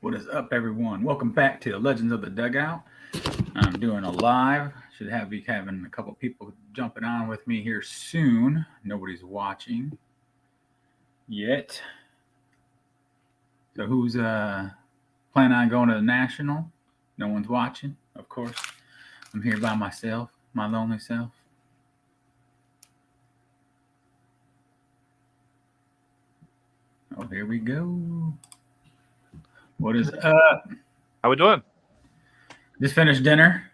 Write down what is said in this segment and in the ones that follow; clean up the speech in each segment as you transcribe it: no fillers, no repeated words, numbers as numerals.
What is up, everyone? Welcome back to the Legends of the Dugout. I'm doing a live. Should have be having a couple people jumping on with me here soon. Nobody's watching yet. So who's planning on going to the national? No one's watching, of course. I'm here by myself, my lonely self. Oh, here we go. What is up? How we doing? Just finished dinner.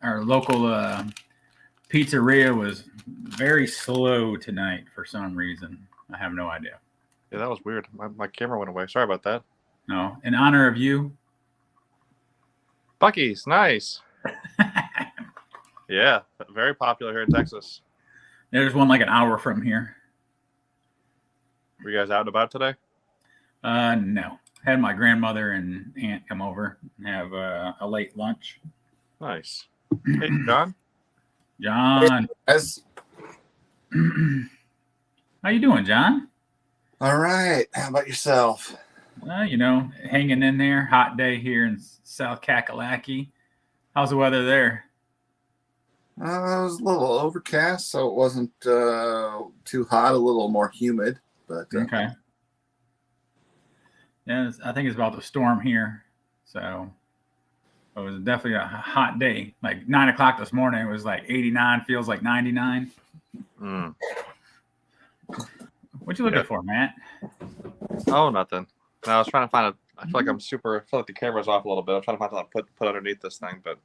Our local pizzeria was very slow tonight for some reason. I have no idea. Yeah, that was weird. My camera went away. Sorry about that. No, in honor of you. Buc-ee's, nice. Yeah, very popular here in Texas. There's one like an hour from here. Were you guys out and about today? No. Had my grandmother and aunt come over and have a late lunch. Nice. Hey, John. John. Yes. How you doing, John? All right. How about yourself? Hanging in there. Hot day here in South Kakalaki. How's the weather there? It was a little overcast, so it wasn't too hot. A little more humid, but okay. Yeah, I think it's about the storm here, so it was definitely a hot day. Like 9 o'clock this morning, it was like 89. Feels like 99. What you looking for, Matt? Oh, nothing. No, I was trying to find I feel like I feel like the camera's off a little bit. I'm trying to find something to put underneath this thing, but.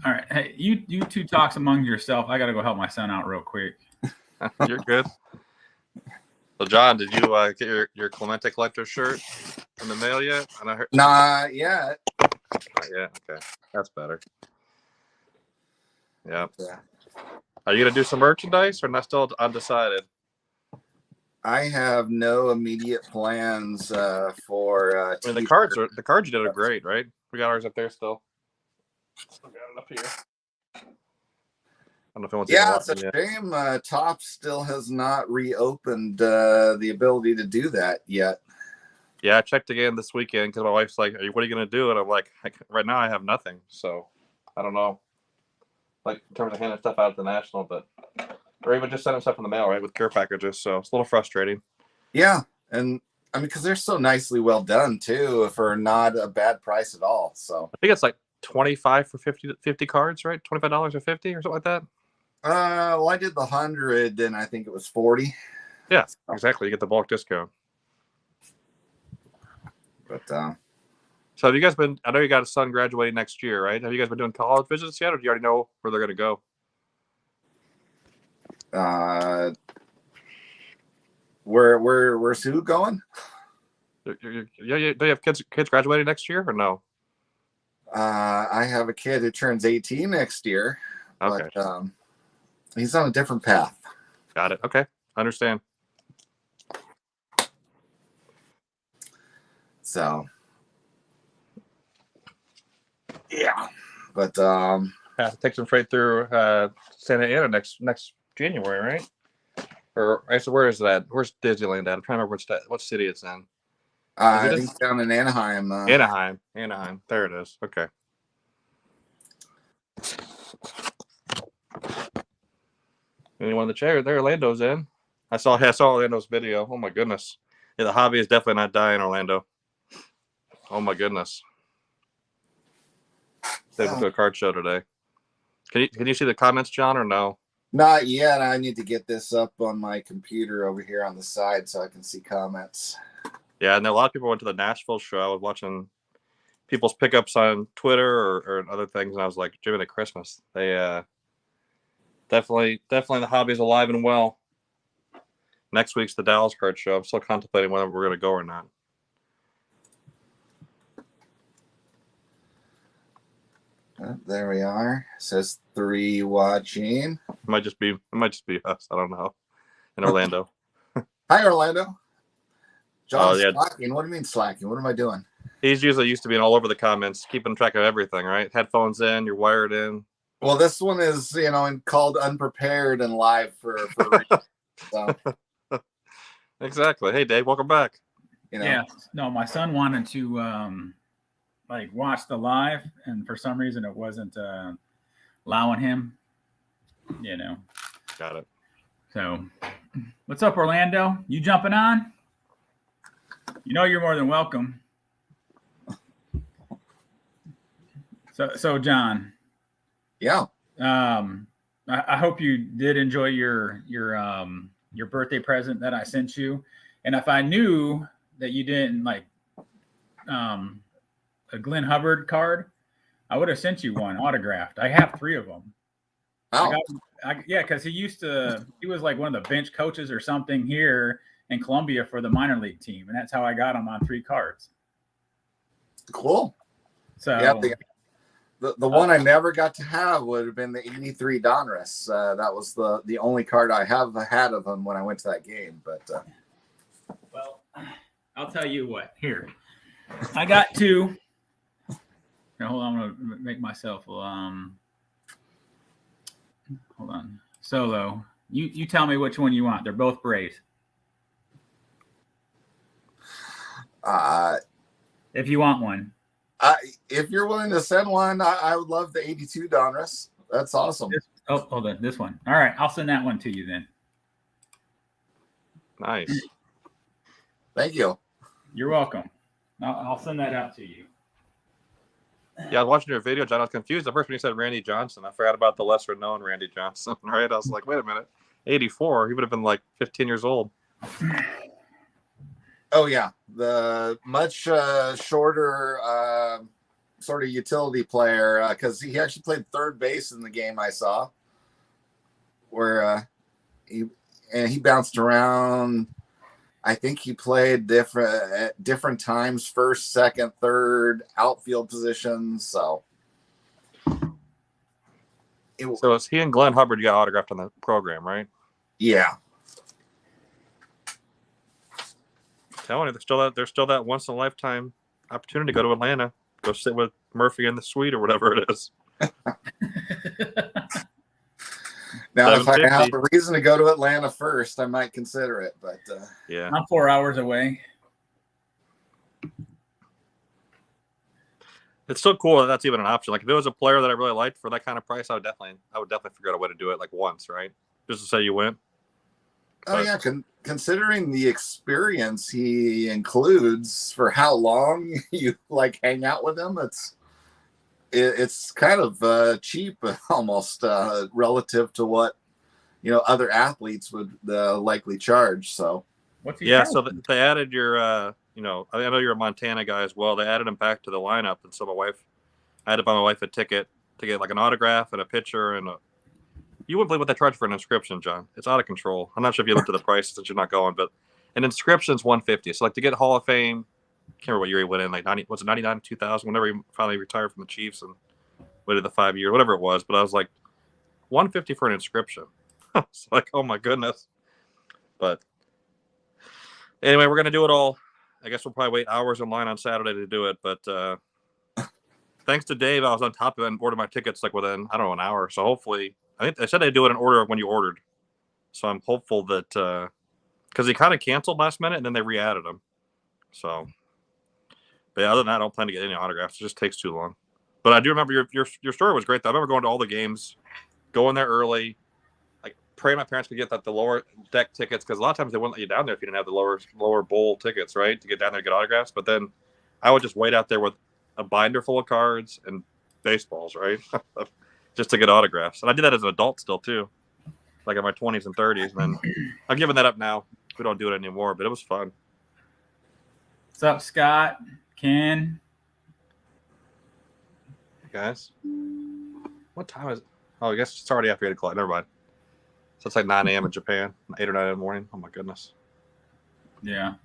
All right. Hey, you two talks among yourself. I got to go help my son out real quick. You're good. So, John, did you get your Clemente Collector shirt in the mail yet? And I heard... Not yet. Not yet? Okay. That's better. Yeah. Are you going to do some merchandise or not? Still undecided? I have no immediate plans for. I mean, the cards you did are great, right? We got ours up there still. Still got it up here. I don't know if it wants it's a shame. Top still has not reopened the ability to do that yet. Yeah, I checked again this weekend because my wife's like, "What are you going to do?" And I'm like, "Right now I have nothing, so I don't know." Like in terms of handing stuff out at the national, or even just sending stuff in the mail, right, with care packages. So it's a little frustrating. Yeah, and I mean, because they're so nicely well done too, for not a bad price at all. So I think it's like $25 for 50 cards, right? $25 or 50 or something like that. Well, I did the 100, and I think it was 40. Yeah, exactly. You get the bulk discount. But so have you guys been? I know you got a son graduating next year, right? Have you guys been doing college visits yet, or do you already know where they're going to go? Where's who going? Yeah. Do you have kids graduating next year or no? I have a kid who turns 18 next year. Okay. But he's on a different path. Got it. Okay. I understand. So yeah. But have to take them straight through Santa Ana next January, right? Or actually, where is that? Where's Disneyland at? I'm trying to remember what city it's in. I think it's down in Anaheim. Anaheim. There it is. Okay. Anyone in the chair? There, Orlando's in. I saw Orlando's video. Oh my goodness. Yeah, the hobby is definitely not dying, Orlando. Oh my goodness. They went to a card show today. Can you see the comments, John, or no? Not yet. I need to get this up on my computer over here on the side so I can see comments. Yeah, and a lot of people went to the Nashville show. I was watching people's pickups on Twitter or other things, and I was like, Jimmy to Christmas. They definitely the hobby's alive and well. Next week's the Dallas card show. I'm still contemplating whether we're going to go or not. There we are. It says 3 watching. It might just be us. I don't know. In Orlando. Hi, Orlando. John's yeah. slacking. What do you mean slacking? What am I doing? He's usually used to being all over the comments, keeping track of everything, right? Headphones in, you're wired in. Well, this one is, called Unprepared and live for so. Exactly. Hey, Dave, welcome back. You know? Yeah. No, my son wanted to like watch the live, and for some reason it wasn't allowing him. You know. Got it. So, what's up, Orlando? You jumping on? You know you're more than welcome. So John. Yeah. I hope you did enjoy your birthday present that I sent you. And if I knew that you didn't like a Glenn Hubbard card, I would have sent you one autographed. I have 3 of them. Oh. Yeah, because he was like one of the bench coaches or something here in Columbia for the minor league team, and that's how I got him on 3 cards. Cool. So yeah, the one I never got to have would have been the 83 Donruss. That was the only card I have had of him when I went to that game. But well, I'll tell you what. Here, I got 2. Now, hold on, I'm gonna make myself hold on. Solo. You tell me which one you want. They're both Braves. If you want one. If you're willing to send one, I would love the 82 Donruss. That's awesome. Hold on. This one. All right. I'll send that one to you then. Nice. Thank you. You're welcome. I'll send that out to you. Yeah, I was watching your video, John. I was confused at first when you said Randy Johnson. I forgot about the lesser known Randy Johnson, right? I was like, wait a minute. 84. He would have been like 15 years old. Oh, yeah. The much shorter sort of utility player, because he actually played third base in the game I saw, where he bounced around. I think he played at different times, first, second, third, outfield positions. So it's he and Glenn Hubbard got autographed on the program, right? Yeah. Telling you, there's still that once in a lifetime opportunity to go to Atlanta, go sit with Murphy in the suite or whatever it is. Now, if I have a reason to go to Atlanta first, I might consider it. But yeah, I'm 4 hours away. It's still cool that that's even an option. Like if it was a player that I really liked for that kind of price, I would definitely figure out a way to do it like once, right? Just to say you win. Oh yeah, considering the experience he includes for how long you like hang out with him, it's kind of cheap almost relative to what other athletes would likely charge. So what's he? Yeah, so they added your I know you're a Montana guy as well. They added him back to the lineup, and so I had to buy my wife a ticket to get like an autograph and a picture and you wouldn't believe what they charge for an inscription, John. It's out of control. I'm not sure if you looked at the price since you're not going, but an inscription's $150. So like to get Hall of Fame, can't remember what year he went in, like 99, 2000, whenever he finally retired from the Chiefs and waited the 5 years, whatever it was. But I was like, $150 for an inscription. It's like, oh my goodness. But anyway, we're gonna do it all. I guess we'll probably wait hours in line on Saturday to do it. But thanks to Dave, I was on top of it and ordered my tickets like within, I don't know, an hour. So hopefully, I think they said they'd do it in order of when you ordered. So I'm hopeful that because he kind of canceled last minute and then they re-added him. So, but yeah, other than that, I don't plan to get any autographs. It just takes too long. But I do remember your story was great though. I remember going to all the games, going there early, like praying my parents could get the lower deck tickets because a lot of times they wouldn't let you down there if you didn't have the lower bowl tickets, right? To get down there and get autographs. But then I would just wait out there with a binder full of cards and baseballs, right? Just to get autographs. And I did that as an adult still too, like in my 20s and 30s. And then I've given that up now. We don't do it anymore, but it was fun. What's up, Scott? Ken? Hey guys, what time is it? Oh, I guess it's already after 8 o'clock. Never mind. So it's like 9 a.m. in Japan, 8 or 9 in the morning. Oh my goodness. Yeah.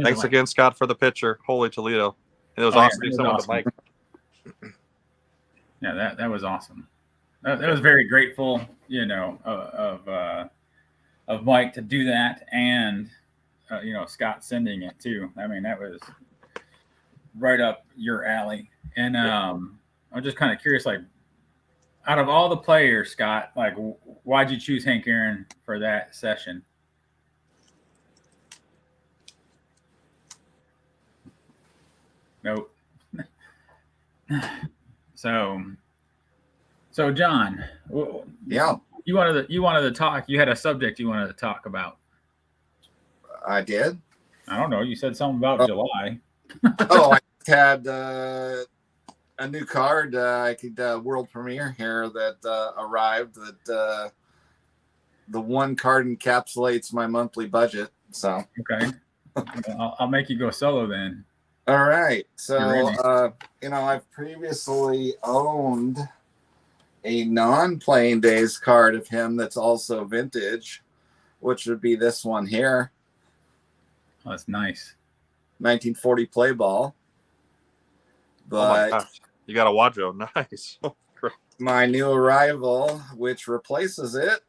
Thanks again, Scott, for the picture. Holy Toledo. It was awesome to see someone with Mike. Yeah, that was awesome. That was very grateful, of Mike to do that, and Scott sending it too. I mean, that was right up your alley. And I'm just kind of curious, like, out of all the players, Scott, like, why'd you choose Hank Aaron for that session? Nope. So John, Yeah, you wanted to talk. You had a subject you wanted to talk about. I did. I don't know. You said something about July. Oh, I had a new card. I could world premiere here that arrived. That the one card encapsulates my monthly budget. So Okay. I'll make you go solo then. all right. So You're I've previously owned a non-playing days card of him that's also vintage, which would be this one here, Oh, that's nice. 1940 play ball. Oh my But gosh, you got a Wadro, nice. my new arrival, which replaces it,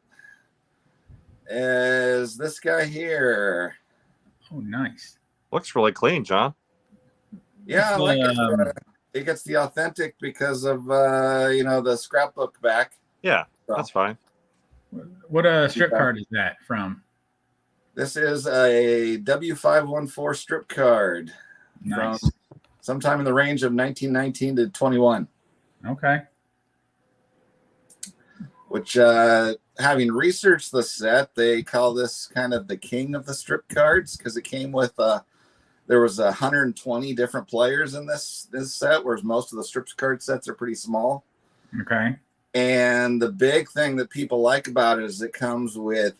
is this guy here. Oh, nice. Looks really clean, John. Yeah, I like it. Um, It gets the authentic because of the scrapbook back. Yeah, So, that's fine. What strip card is that from? this is a W514 strip card Nice. from sometime in the range of 1919 to 21. Okay. Which, having researched the set, they call this kind of the king of the strip cards because it came with there was 120 different players in this set, whereas most of the strip card sets are pretty small. Okay. And the big thing that people like about it is it comes with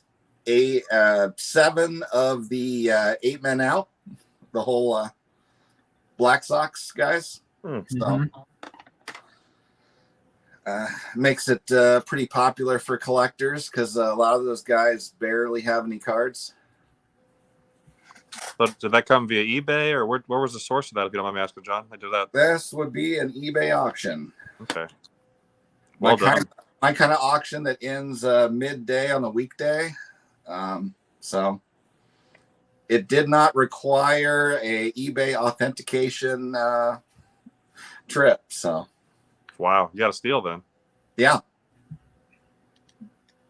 7 of the 8 men out, the whole Black Sox guys. So makes it pretty popular for collectors because a lot of those guys barely have any cards. So did that come via eBay, or where was the source of that? If you don't mind me asking, John, I did that. This would be an eBay auction. Okay. Well done. My kind of auction that ends midday on a weekday. So it did not require a eBay authentication trip. So Wow, you got a steal then. yeah.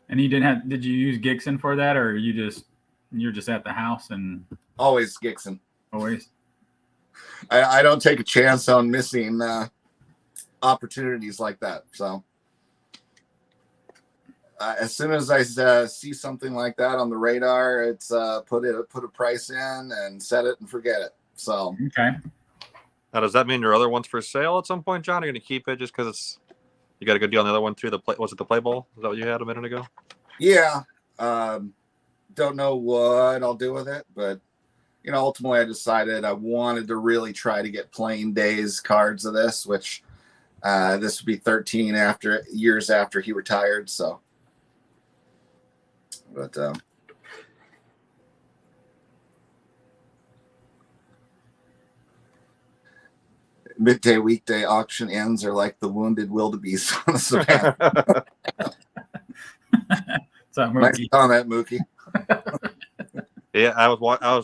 And did you use Gixon for that, or you're just at the house and Always Gixon. always? I don't take a chance on missing opportunities like that. So as soon as I see something like that on the radar, it's put a price in and set it and forget it. So Okay. Now, does that mean your other one's for sale at some point, John? Are you going to keep it just because you got a good deal on the other one too? Was it the play ball? Is that what you had a minute ago? yeah, don't know what I'll do with it, but ultimately I decided I wanted to really try to get plain days cards of this, which this would be 13 years after he retired. So, but midday weekday auction ends are like the wounded wildebeest on the savannah. Nice comment, Mookie. Yeah, I was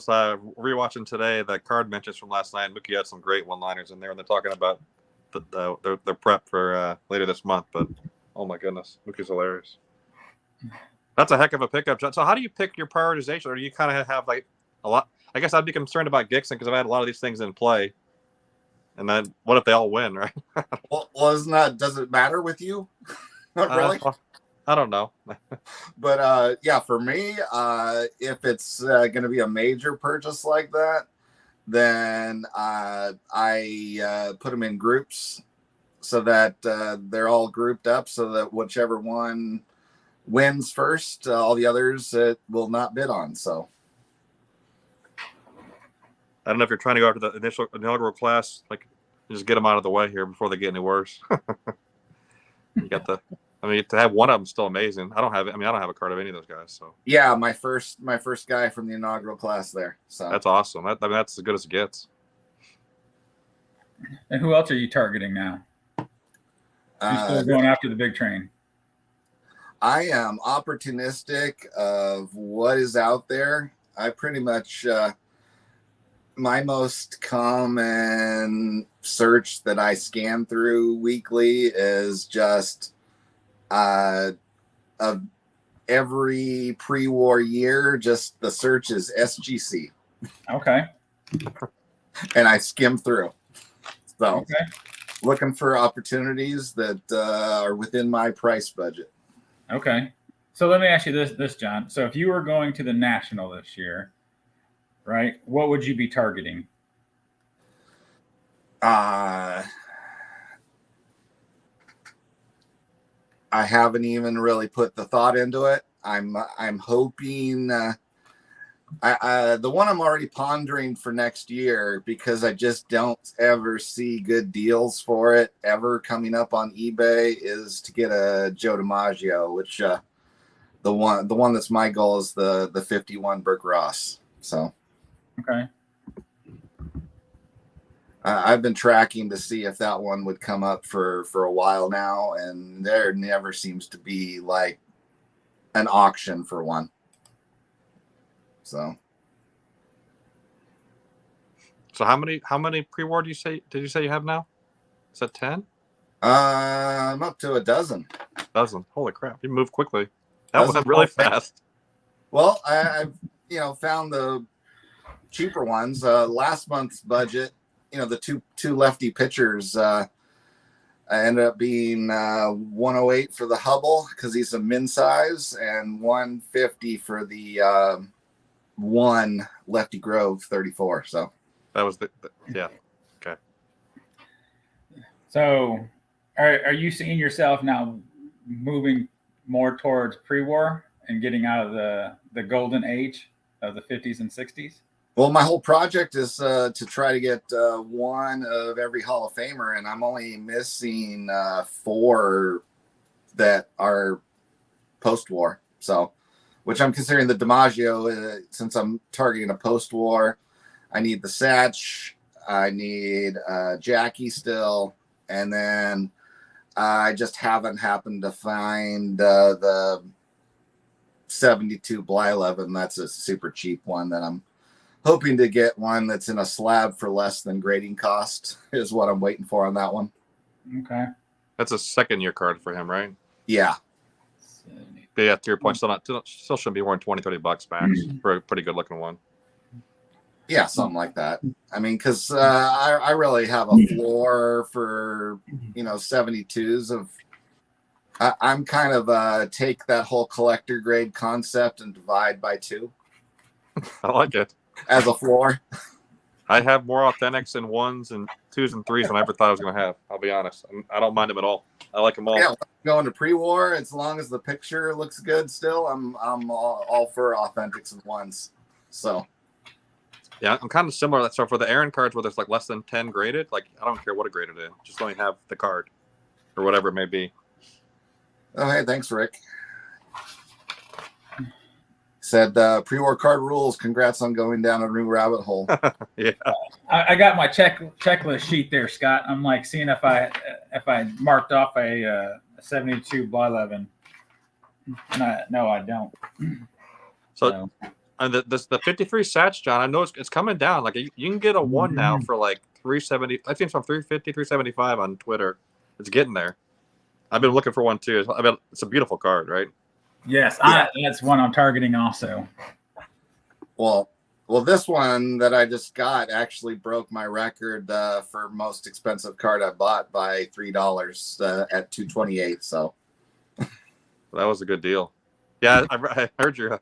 rewatching today that card mentions from last night. Mookie had some great one-liners in there, and they're talking about their prep for later this month. But oh my goodness, Mookie's hilarious. That's a heck of a pickup. So how do you pick your prioritization, or do you kind of have like a lot? I guess I'd be concerned about Gixon because I've had a lot of these things in play, and then what if they all win, right? Well, does it matter with you? Not really. I don't know. But yeah, for me, if it's going to be a major purchase like that, then I put them in groups so that they're all grouped up so that whichever one wins first, all the others it will not bid on. So I don't know if you're trying to go after the inaugural class, like just get them out of the way here before they get any worse. You got to have one of them is still amazing. I don't have a card of any of those guys. So yeah, my first guy from the inaugural class there. So that's awesome. That's as good as it gets. And who else are you targeting now? You still going after the big train? I am opportunistic of what is out there. I pretty much my most common search that I scan through weekly is just of every pre-war year, just the search is SGC. Okay. And I skim through. So Okay. looking for opportunities that are within my price budget. Okay. So let me ask you this, John. So if you were going to the National this year, right, what would you be targeting? I haven't even really put the thought into it. I'm hoping the one I'm already pondering for next year, because I just don't ever see good deals for it ever coming up on eBay, is to get a Joe DiMaggio, which the one that's my goal is the 51 Burke Ross. So Okay. I've been tracking to see if that one would come up for a while now, and there never seems to be like an auction for one. So how many pre-war did you say you have now? Is that 10? I'm up to a dozen. Dozen. Holy crap! You moved quickly. That went really fast. Well, I've found the cheaper ones. Last month's budget, the two lefty pitchers, I ended up being 108 for the Hubble because he's a min size, and 150 for the one Lefty Grove 34. So that was yeah. Okay. So are you seeing yourself now moving more towards pre-war and getting out of the golden age of the 50s and 60s? Well, my whole project is to try to get one of every Hall of Famer, and I'm only missing 4 that are post-war. So, which I'm considering the DiMaggio, since I'm targeting a post-war. I need the Satch, I need Jackie still, and then I just haven't happened to find the 72 Blyleven. That's a super cheap one that I'm hoping to get, one that's in a slab for less than grading cost is what I'm waiting for on that one. Okay. That's a second-year card for him, right? Yeah. But yeah, to your point, still shouldn't be more than $20-30 max for a pretty good-looking one. Yeah, something like that. I mean, because I really have a floor for 72s of. I'm kind of take that whole collector grade concept and divide by 2. I like it. As a floor. I have more authentics in 1s and 2s and 3s than I ever thought I was going to have. I'll be honest. I don't mind them at all. I like them all. Yeah, going to pre-war, as long as the picture looks good still, I'm all for authentics and 1s. So. Yeah, I'm kind of similar. So for the Aaron cards where there's like less than 10 graded, like I don't care what a graded is. Just let me have the card or whatever it may be. Oh, hey, thanks, Rick. Said pre-war card rules. Congrats on going down a new rabbit hole. Yeah. I got my checklist sheet there, Scott. I'm like seeing if I marked off a 72 Blyleven. No, I don't. So and the 53 Satch, John, I know it's coming down. Like you can get a 1 now for like 370. I think it's from 350, 375 on Twitter. It's getting there. I've been looking for one too. I mean, it's a beautiful card, right? Yes, Yeah. That's one I'm targeting also. Well, this one that I just got actually broke my record for most expensive card I bought by $3 at $228. So that was a good deal. Yeah, I heard your.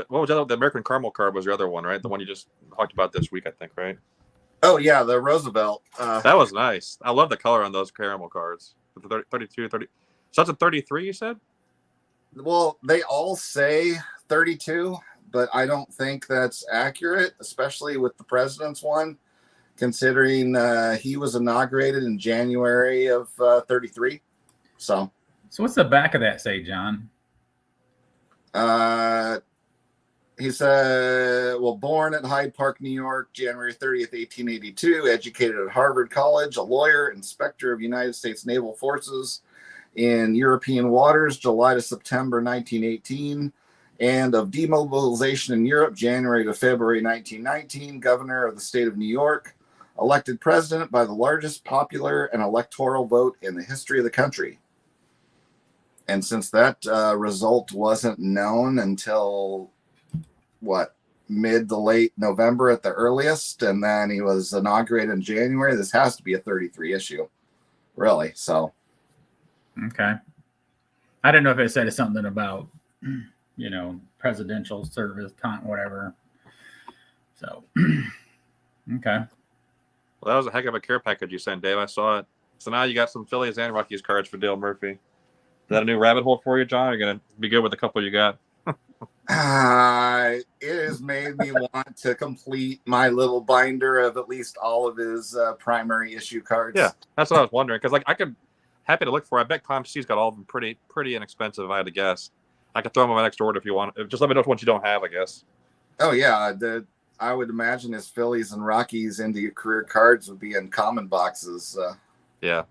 What was the American Caramel card was your other one, right? The one you just talked about this week, I think, right? Oh yeah, the Roosevelt. That was nice. I love the color on those caramel cards. The 32, 30. So that's a 33, you said? Well, they all say 32, but I don't think that's accurate, especially with the president's one, considering he was inaugurated in January of 33. So what's the back of that say, John? He said, born at Hyde Park, New York, January 30th, 1882, educated at Harvard College, a lawyer, inspector of United States Naval Forces in European waters, July to September 1918, and of demobilization in Europe, January to February 1919, governor of the state of New York, elected president by the largest popular and electoral vote in the history of the country. And since that result wasn't known until mid to late November at the earliest, and then he was inaugurated in January. This has to be a 33 issue, really. So, Okay. I didn't know if it said something about, presidential service time, whatever. So, okay. Well, that was a heck of a care package you sent, Dave. I saw it. So now you got some Phillies and Rockies cards for Dale Murphy. Is that a new rabbit hole for you, John? Or are you going to be good with the couple you got? it has made me want to complete my little binder of at least all of his primary issue cards. Yeah, that's what I was wondering. Because I could happy to look for. I bet Climb C's got all of them pretty inexpensive. If I had to guess. I could throw them on my next order if you want. Just let me know what you don't have. I guess. Oh yeah, I would imagine his Phillies and Rockies into your career cards would be in common boxes. Yeah.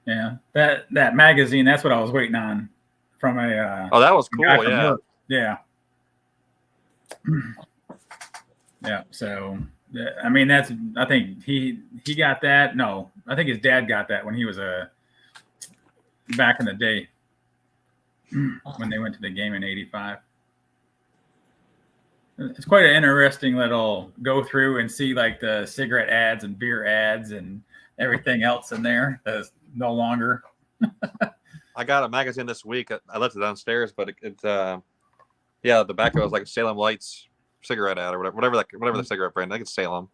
Yeah. That magazine. That's what I was waiting on from a. Oh, that was cool. Yeah. Work. Yeah. Yeah. So, I mean, I think he got that. No, I think his dad got that when he was back in the day when they went to the game in '85. It's quite an interesting little go through and see like the cigarette ads and beer ads and everything else in there that's no longer. I got a magazine this week. I left it downstairs, but the back of it was like a Salem Lights cigarette ad or whatever the cigarette brand. I think it's Salem.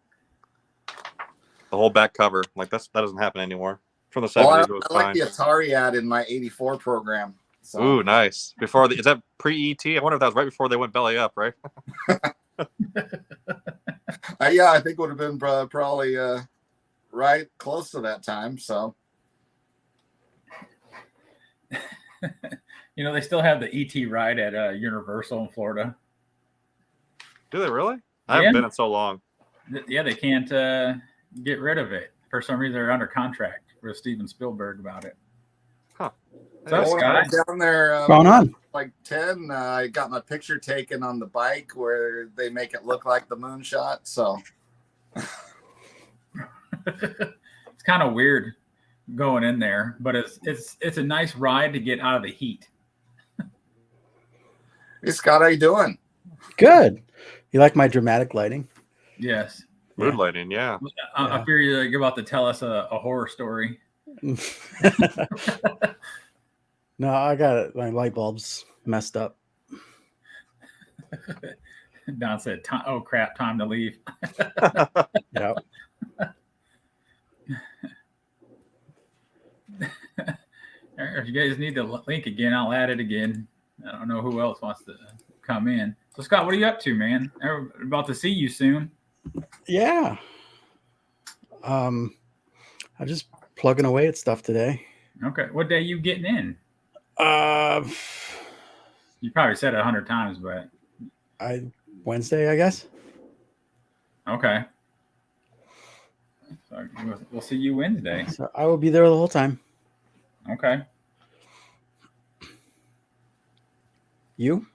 The whole back cover, like that doesn't happen anymore. From the 70s, it was I like fine. the Atari ad in my '84 program. So. Ooh, nice. Is that pre-ET? I wonder if that was right before they went belly up, right? Yeah, I think it would have been probably right close to that time. So, They still have the ET ride at Universal in Florida. Do they really? I haven't been in so long. Yeah, they can't get rid of it. For some reason, they're under contract with Steven Spielberg about it. Huh. So, when I was down there, going on? Like 10, I got my picture taken on the bike where they make it look like the moonshot. So it's kind of weird going in there, but it's a nice ride to get out of the heat. Hey Scott, how you doing? Good. You like my dramatic lighting? Yes. Mood lighting, yeah. I fear you're about to tell us a horror story. No, I got my light bulbs messed up. Don said, "Oh crap, time to leave." Yep. If you guys need the link again, I'll add it again. I don't know who else wants to come in. So Scott, what are you up to, man? We're about to see you soon. Yeah. I'm just plugging away at stuff today. Okay. What day are you getting in? Uh, You probably said it 100 times, but Wednesday, I guess. okay. So we'll see you Wednesday. So I will be there the whole time. Okay. You?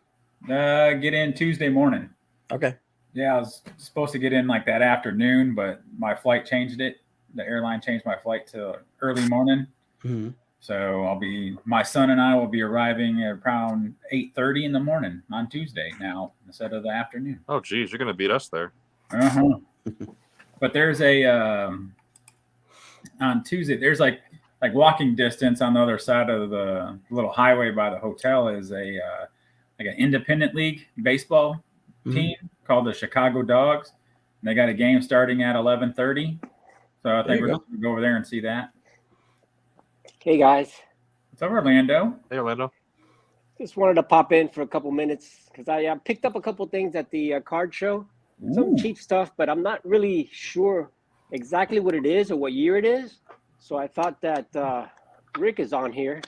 Get in Tuesday morning. Okay. Yeah, I was supposed to get in like that afternoon, but my flight changed it. The airline changed my flight to early morning. Mm-hmm. So my son and I will be arriving at around 8:30 in the morning on Tuesday now instead of the afternoon. Oh, geez, you're gonna beat us there. Uh-huh. But there's on Tuesday, there's like walking distance on the other side of the little highway by the hotel is like an independent league baseball team called the Chicago Dogs. And they got a game starting at 11:30. So I think we're going to go over there and see that. Hey guys, What's up, Orlando? Hey, Orlando. just wanted to pop in for a couple minutes because I picked up a couple things at the card show. Some cheap stuff, but I'm not really sure exactly what it is or what year it is. So I thought that Rick is on here,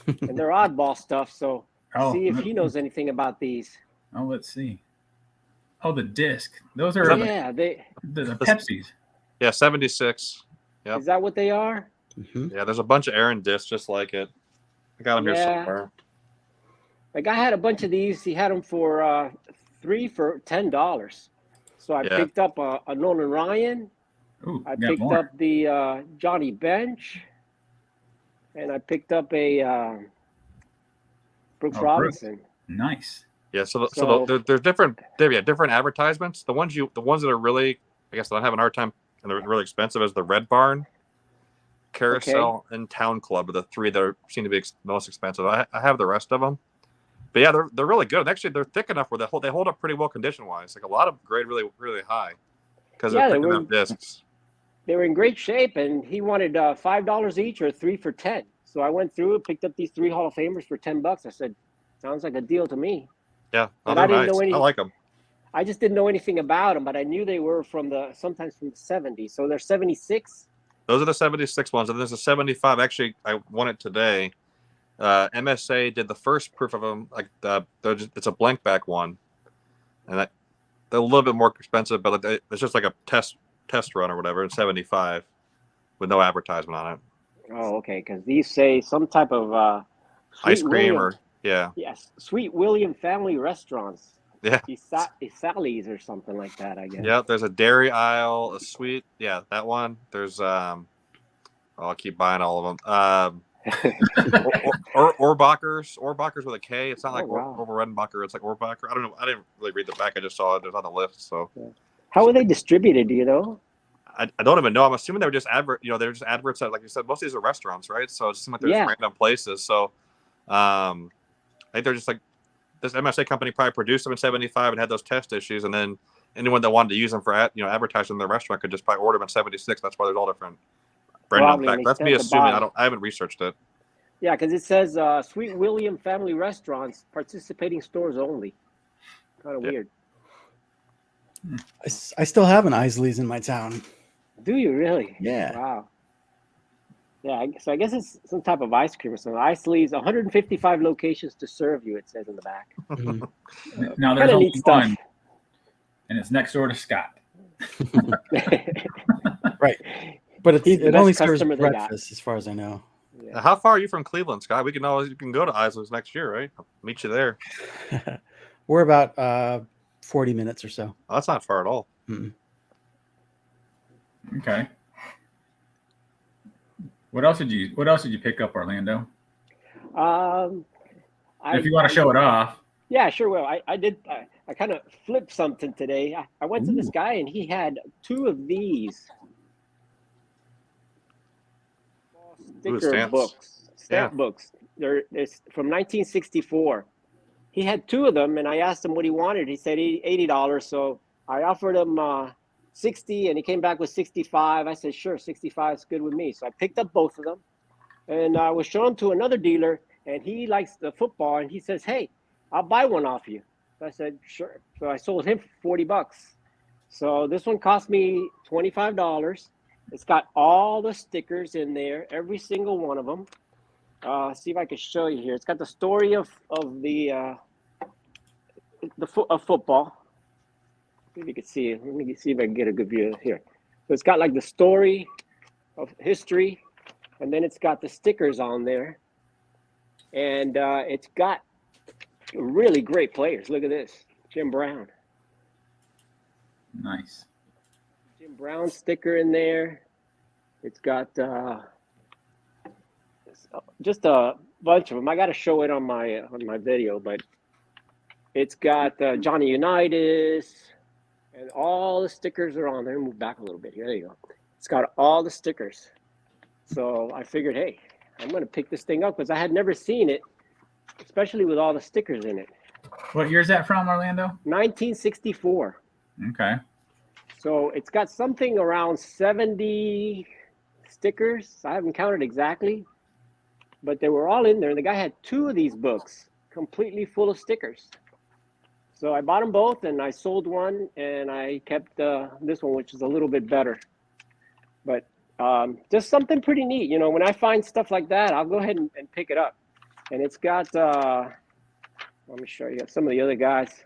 and they're oddball stuff. So see if he knows anything about these. Oh, let's see. Oh, the disc. Those are the Pepsis. Yeah, 76. Yep. Is that what they are? Mm-hmm. Yeah, there's a bunch of Aaron discs just like it. I got them here somewhere. Like I had a bunch of these. He had them for 3 for $10. So I picked up a Nolan Ryan. Ooh, I picked up the Johnny Bench, and I picked up a Brooks Robinson. Nice. Yeah, there's different advertisements. The ones that are really, I guess, that I'm having a hard time and they're really expensive is the Red Barn, Carousel, and Town Club are the three that seem to be most expensive. I have the rest of them, but yeah, they're really good. Actually, they're thick enough where they hold up pretty well condition wise. Like a lot of them grade really really high because they're thick enough discs. They were in great shape, and he wanted $5 each or 3 for 10. So I went through it, picked up these 3 Hall of Famers for $10. I said, "Sounds like a deal to me." Yeah, but I didn't know I like them. I just didn't know anything about them, but I knew they were sometimes from the 70s. So they're 76. Those are the 76 ones, and there's a 75. Actually, I won it today. MSA did the first proof of them. Like it's a blank back one, and they're a little bit more expensive, but it's just like a test run or whatever. It's 75 with no advertisement on it. Oh, okay. Because these say some type of ice cream yes, Sweet William Family Restaurants. Yeah, Sally's or something like that, I guess. Yeah, there's a dairy aisle, a sweet. Yeah, that one. There's I'll keep buying all of them. Ohrbacher's with a K. It's not like Orville Redenbacher. It's like Ohrbacher. I don't know. I didn't really read the back. I just saw it. It was on the list. So, how are they distributed? Do you know? I don't even know. I'm assuming they were just they're just adverts that, like you said, most of these are restaurants, right? So it just seems like they're just random places. So, I think they're just like this MSA company probably produced them in 75 and had those test issues, and then anyone that wanted to use them for advertising in their restaurant could just probably order them in 76. That's why there's all different brand on the back. That's me assuming. I haven't researched it. Yeah, because it says Sweet William Family Restaurants, participating stores only. Kind of weird. I still have an Isley's in my town. Do you really? Yeah. Wow. Yeah, so I guess it's some type of ice cream or something. Isley's 155 locations to serve you, it says in the back. Now there's only one, and it's next door to Scott. Right. But it only serves breakfast, as far as I know. Yeah. How far are you from Cleveland, Scott? You can go to Isley's next year, right? I'll meet you there. We're about 40 minutes or so. Oh, that's not far at all. Mm-mm. Okay. What else did you pick up, Orlando? If you want to show it off. Yeah, sure will. I kind of flipped something today. I went to this guy and he had 2 of these sticker books, stamp books. It's from 1964. He had 2 of them, and I asked him what he wanted. He said $80. So I offered him 60, and he came back with 65. I said, sure, 65 is good with me. So I picked up both of them, and I was showing them to another dealer, and he likes the football, and he says, hey, I'll buy one off you. So I said, sure. So I sold him for $40. So this one cost me $25. It's got all the stickers in there, every single one of them. See if I can show you here. It's got the story of football. See if you can see it. Let me see if I can get a good view here. So it's got like the story of history, and then it's got the stickers on there, and it's got really great players. Look at this, Jim Brown. Nice. Jim Brown sticker in there. It's got just a bunch of them. I got to show it on my video, but it's got Johnny Unitas, and all the stickers are on there. Move back a little bit here. There you go. It's got all the stickers. So I figured, hey, I'm going to pick this thing up because I had never seen it, especially with all the stickers in it. What year is that from, Orlando? 1964. Okay. So it's got something around 70 stickers. I haven't counted exactly, but they were all in there. And the guy had 2 of these books completely full of stickers. So I bought them both, and I sold one, and I kept this one, which is a little bit better. But just something pretty neat. You know, when I find stuff like that, I'll go ahead and pick it up. And it's got, let me show you some of the other guys.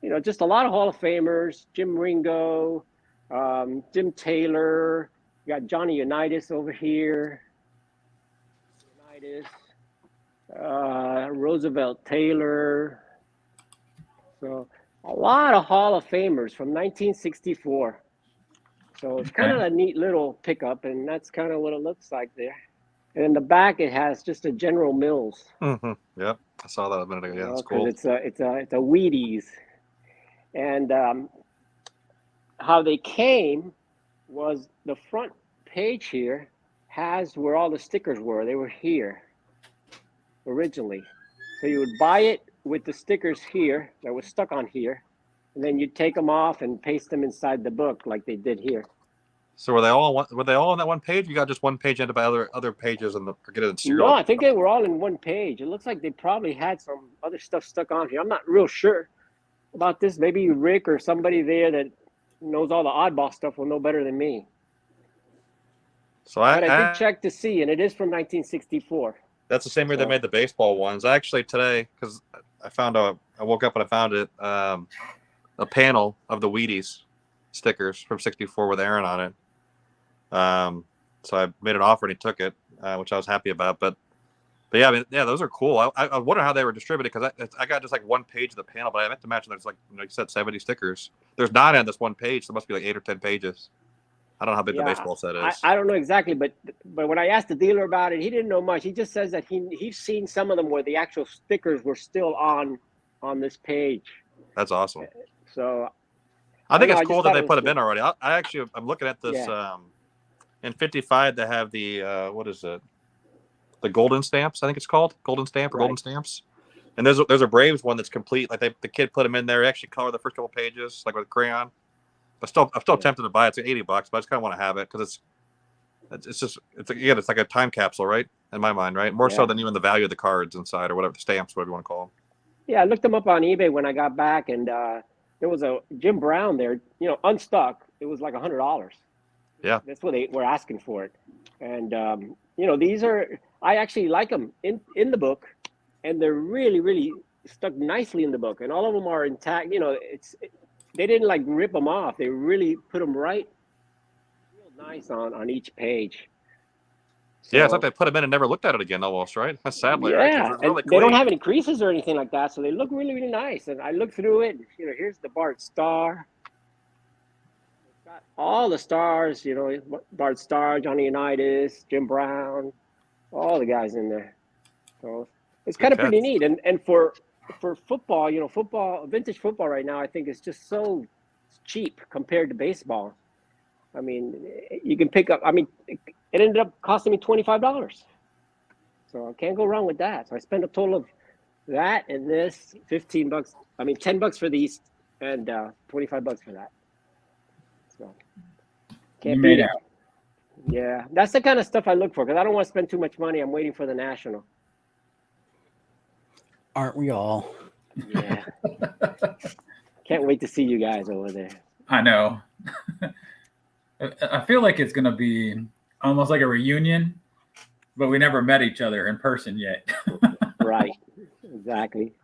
You know, just a lot of Hall of Famers, Jim Ringo, Jim Taylor. You got Johnny Unitas over here. Roosevelt Taylor. So a lot of Hall of Famers from 1964. So it's kind of a neat little pickup, and that's kind of what it looks like there. And in the back, it has just a General Mills. Mm-hmm. Yep, I saw that a minute ago. Yeah, that's cool. Because it's a Wheaties, and how they came was the front page here has where all the stickers were. They were here originally, so you would buy it with the stickers here that was stuck on here, and then you'd take them off and paste them inside the book like they did here. So were they all on that one page? You got just one page into by other pages and get it in serial? No, I think they were all in one page. It looks like they probably had some other stuff stuck on here. I'm not real sure about this. Maybe Rick or somebody there that knows all the oddball stuff will know better than me. So But I did check to see, and it is from 1964. That's the same year they made the baseball ones. Actually, today, because I woke up and I found it, a panel of the Wheaties stickers from '64 with Aaron on it. So I made an offer and he took it, which I was happy about. But yeah, I mean, yeah, those are cool. I wonder how they were distributed because I got just like one page of the panel, but I meant to imagine there's like you said 70 stickers. There's 9 on this one page, so there must be like 8 or 10 pages. I don't know how big the baseball set is. I don't know exactly, but when I asked the dealer about it, he didn't know much. He just says that he's seen some of them where the actual stickers were still on this page. That's awesome. So I think it's cool that they put them in already. I'm looking at this. In 55, they have the what is it? The golden stamps, I think it's called golden stamp or golden stamps. And there's a Braves one that's complete. Like the kid put them in there. They actually color the first couple pages like with a crayon. But I'm still tempted to buy it. It's like $80, but I just kind of want to have it because it's like a time capsule, right? In my mind, right? More so than even the value of the cards inside or whatever, the stamps, whatever you want to call them. Yeah, I looked them up on eBay when I got back, and there was a Jim Brown there, unstuck. It was like $100. Yeah, that's what they were asking for it. And these I actually like them in the book, and they're really, really stuck nicely in the book, and all of them are intact. They didn't like rip them off. They really put them right, real nice on each page. So, yeah, it's like they put them in and never looked at it again, almost, right? That's sadly, yeah, right? Really they don't have any creases or anything like that, so they look really, really nice. And I looked through it. Here's the Bart Star. It's got all the stars. Bart Star, Johnny Unitas, Jim Brown, all the guys in there. So it's kind of pretty neat. And for football, vintage football right now, I think it's just so cheap compared to baseball. I mean, you can pick up. I mean, it ended up costing me $25, so I can't go wrong with that. So I spent a total of that and this $15. I mean, $10 for these and $25 for that. So can't beat it. Yeah, that's the kind of stuff I look for because I don't want to spend too much money. I'm waiting for the national. Aren't we all? Yeah. Can't wait to see you guys over there. I know. I feel like it's going to be almost like a reunion, but we never met each other in person yet. Right. Exactly.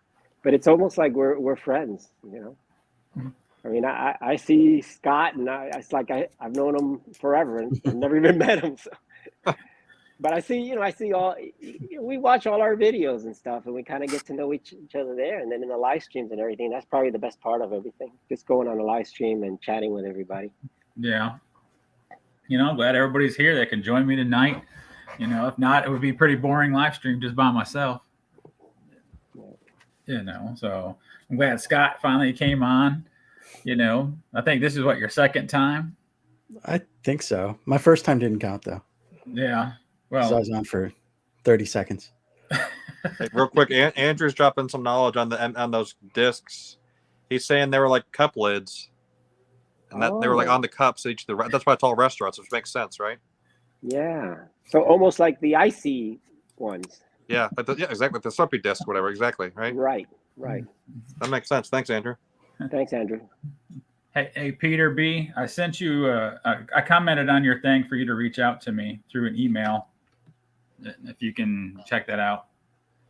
But it's almost like we're friends, I mean, I see Scott, and it's like I've known him forever and I've never even met him. So. But I see we watch all our videos and stuff, and we kind of get to know each other there. And then in the live streams and everything, that's probably the best part of everything. Just going on a live stream and chatting with everybody. Yeah. I'm glad everybody's here that can join me tonight. If not, it would be a pretty boring live stream just by myself. So I'm glad Scott finally came on. I think this is your second time? I think so. My first time didn't count, though. Yeah. Well, I was on for 30 seconds. Hey, real quick, Andrew's dropping some knowledge on those discs. He's saying they were like cup lids, and that they were like on the cups. That's why it's all restaurants, which makes sense, right? Yeah. So almost like the icy ones. Yeah, exactly. The Slurpee disc, whatever. Exactly, right? Right. That makes sense. Thanks, Andrew. Thanks, Andrew. Hey, Peter B. I sent you. I commented on your thing for you to reach out to me through an email. If you can check that out.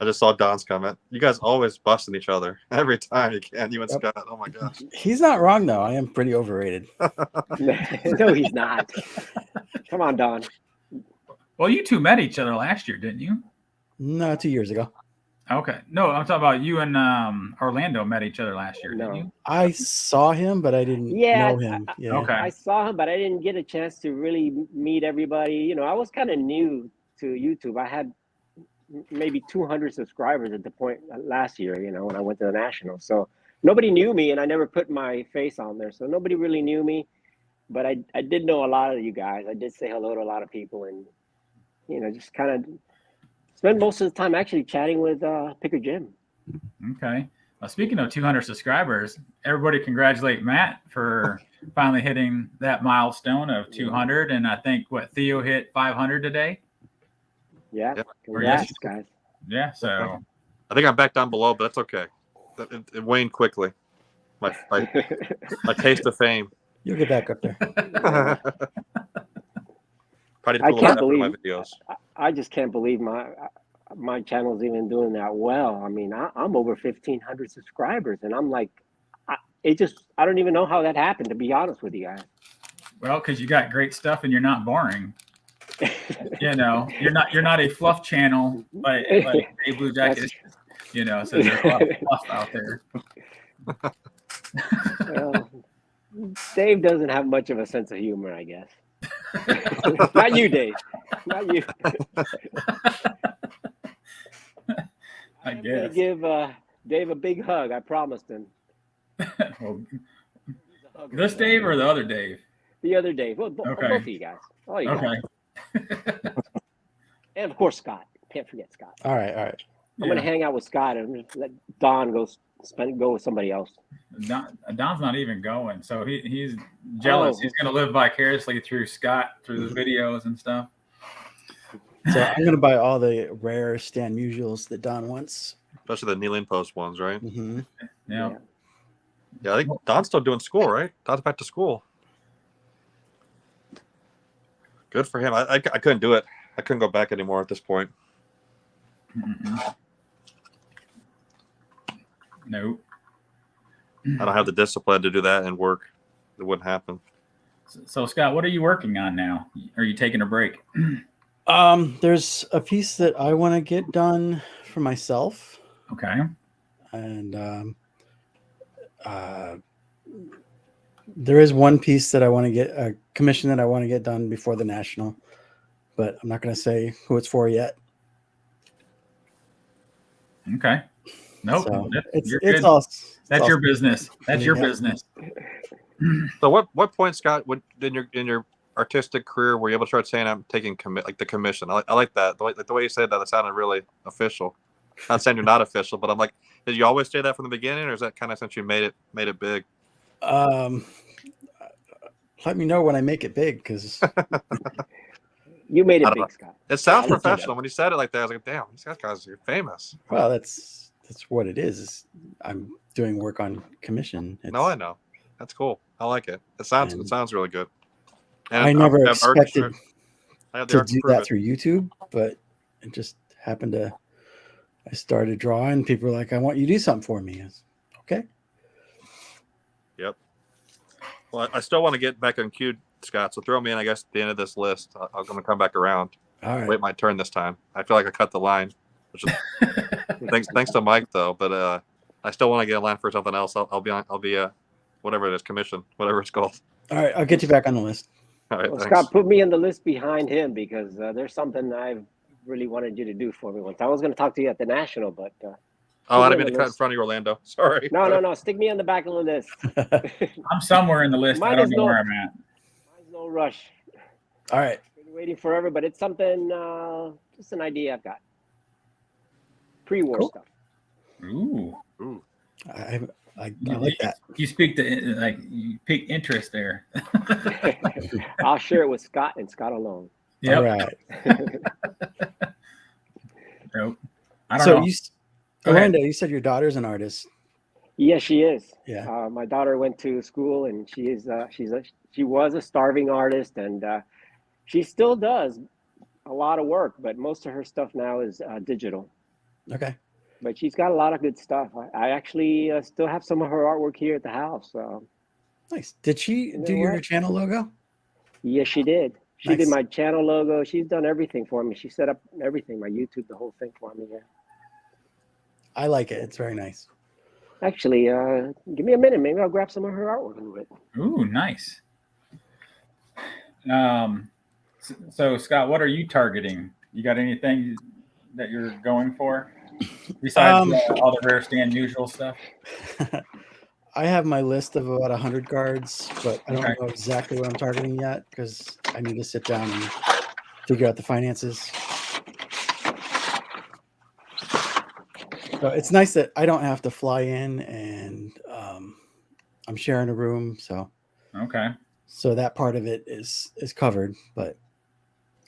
I just saw Don's comment. You guys always busting each other every time you can. You and Scott. Oh my gosh. He's not wrong though. I am pretty overrated. No, he's not. Come on, Don. Well, you two met each other last year, didn't you? No, 2 years ago. Okay. No, I'm talking about you and Orlando met each other last year, didn't you? I saw him, but I didn't know him. Okay. I saw him, but I didn't get a chance to really meet everybody. I was kind of new to YouTube, I had maybe 200 subscribers at the point last year, when I went to the national. So nobody knew me, and I never put my face on there. So nobody really knew me, but I did know a lot of you guys. I did say hello to a lot of people, and, just kind of spend most of the time actually chatting with Picker Jim. Okay. Well, speaking of 200 subscribers, everybody congratulate Matt for finally hitting that milestone of 200. And I think, Theo hit 500 today? Yeah. Yep. Congrats, guys. Yeah, so. I think I'm back down below, but that's okay. It waned quickly. My taste of fame. You'll get back up there. Probably I pull can't it up in my believe videos. I just can't believe my channel's even doing that well. I mean, I'm over 1,500 subscribers, and I'm like, I don't even know how that happened, to be honest with you guys. Well, because you got great stuff and you're not boring. You're not a fluff channel like a Blue Jacket. So there's a lot of fluff out there. Well, Dave doesn't have much of a sense of humor, I guess. Not you, Dave. Not you. I'm gonna give Dave a big hug. I promised him. Well, this Dave or the other Dave? The other Dave. Well, Okay. Both of you guys. All you guys. And of course, Scott. Can't forget Scott. All right. I'm gonna hang out with Scott and let Don go with somebody else. Don's not even going, so he's jealous. Oh. He's gonna live vicariously through Scott, through the videos and stuff. So I'm gonna buy all the rare Stan Musials that Don wants. Especially the kneeling post ones, right? Mm-hmm. Yeah. Yeah, I think Don's still doing school, right? Don's back to school. Good for him. I couldn't do it. I couldn't go back anymore at this point. Mm-mm. Nope. I don't have the discipline to do that and work. It wouldn't happen. So Scott, what are you working on now? Are you taking a break? There's a piece that I want to get done for myself, Okay. and there is one piece that I want to get a commission that I want to get done before the national, but I'm not going to say who it's for yet. Okay. Nope. So That's it's your business. That's your Yeah. business. So what point, Scott, in your artistic career were you able to start saying I'm taking the commission? I like that. The way you said that, it sounded really official. Not saying you're not official, but I'm like, did you always say that from the beginning, or is that kind of since you made it big? Let me know when I make it big, because You made it I don't big, know. Scott. It sounds Yeah, let's do professional when you said it like that. I was like, damn, these guys are famous. well, that's what it is. I'm doing work on commission. No, I know. That's cool. I like it. It sounds really good. And I never have art expected I have the to art do prove that it. through YouTube, but it just happened to. I started drawing. People were like, "I want you to do something for me." I was, okay. Yep. Well, I still want to get back on cue, Scott. So throw me in, I guess, at the end of this list. I'm going to come back around. All right. Wait my turn this time. I feel like I cut the line. Which is, thanks to Mike though. But I still want to get in line for something else. I'll be whatever it is, commission, whatever it's called. All right. I'll get you back on the list. All right. Well, Thanks. Scott, put me on the list behind him, because there's something I've really wanted you to do for me once. I was going to talk to you at the national, but Oh, I didn't put me mean on to the cut in list. front of you, Orlando. Sorry. No. Stick me on the back of the list. I'm somewhere in the list. I Mine don't is know where I'm at. Mine's no rush. All right. Been waiting forever, but it's something, just an idea I've got. Pre-war Cool. stuff. Ooh. Ooh. I like that. You pique interest there. I'll share it with Scott and Scott alone. Yep. All right. Nope. I don't So know. Go ahead. Orlando, you said your daughter's an artist. Yes, she is. Yeah. My daughter went to school, and she was a starving artist, and she still does a lot of work, but most of her stuff now is digital. Okay. But she's got a lot of good stuff. I actually still have some of her artwork here at the house. Nice. Did she You know do your what? channel logo? Yes, she did. She Nice. did my channel logo. She's done everything for me. She set up everything, my YouTube, the whole thing for me. Yeah. I like it. It's very nice. Actually, give me a minute. Maybe I'll grab some of her artwork a little bit. Ooh, nice. So Scott, what are you targeting You got anything that you're going for besides all the rare stand usual stuff? I have my list of about 100 cards, but I don't Okay. know exactly what I'm targeting yet because I need to sit down and figure out the finances. So it's nice that I don't have to fly in, and I'm sharing a room, so Okay. that part of it is covered. But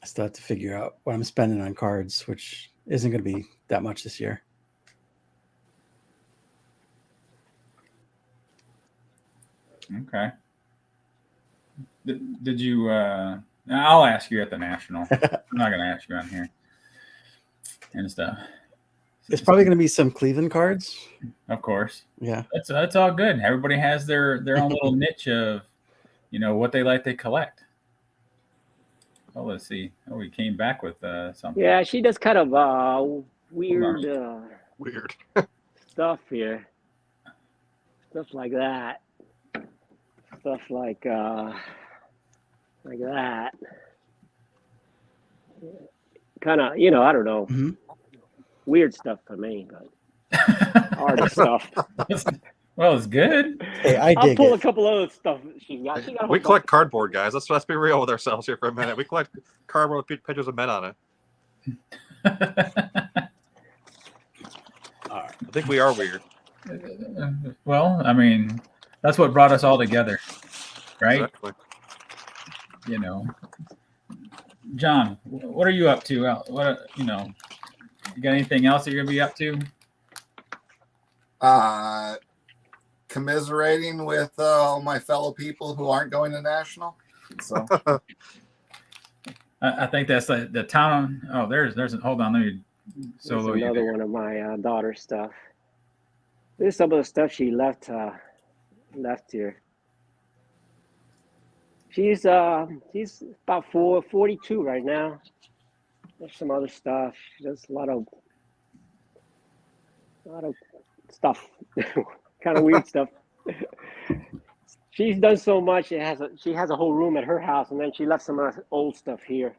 I still have to figure out what I'm spending on cards, which isn't going to be that much this year. Okay. Did you? I'll ask you at the national. I'm not going to ask you on here and stuff. It's probably going to be some Cleveland cards. Of course. Yeah. That's all good. Everybody has their own little niche of, what they like to collect. Oh, let's see. Oh, we came back with something. Yeah, she does kind of weird Weird. stuff here. Stuff like that. Stuff like that. Kind of, I don't know. Mhm. Weird stuff to me, but artist stuff. Well, it's good. Hey, I'll pull a couple other stuff she got. We collect cardboard, guys. Let's be real with ourselves here for a minute. We collect cardboard with pictures of men on it. I think we are weird. Well, I mean, that's what brought us all together, right? Exactly. John, what are you up to? You got anything else that you're gonna be up to? Commiserating with all my fellow people who aren't going to national. So I think that's the town. Oh, there's. Hold on, let me solo you. Another one of my daughter's stuff. There's some of the stuff she left here. She's about 42 right now. There's some other stuff. She does a lot of stuff, kind of weird stuff. She's done so much. She has a whole room at her house, and then she left some of her old stuff here.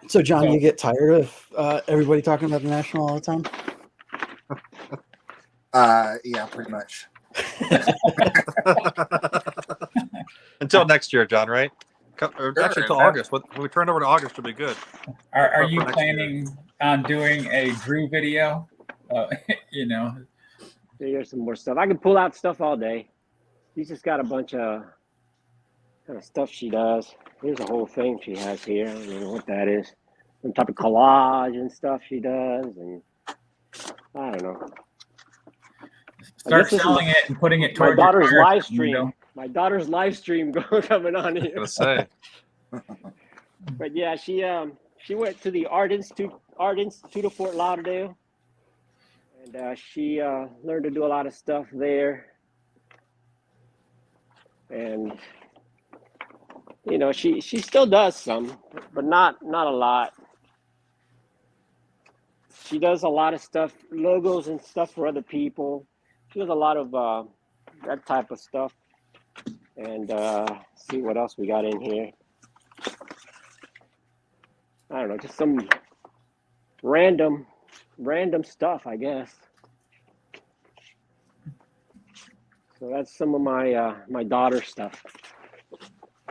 So, John, you get tired of everybody talking about the national all the time? Yeah, pretty much. Until next year, John, right? Or Sure, actually, until man. August. When we turn over to August, will be good. Are For you next planning on doing a Drew video? Here's some more stuff. I can pull out stuff all day. She's just got a bunch of kind of stuff she does. Here's a whole thing she has here. I don't know what that is. Some type of collage and stuff she does, and I don't know. Start selling it and putting it My towards daughter's your live stream. window. My daughter's live stream coming on I here. was gonna say. But yeah, she went to the Art Institute of Fort Lauderdale, and she learned to do a lot of stuff there. And she still does some, but not a lot. She does a lot of stuff, logos and stuff for other people. She does a lot of that type of stuff. And see what else we got in here. I don't know, just some random stuff, I guess. So that's some of my daughter's stuff.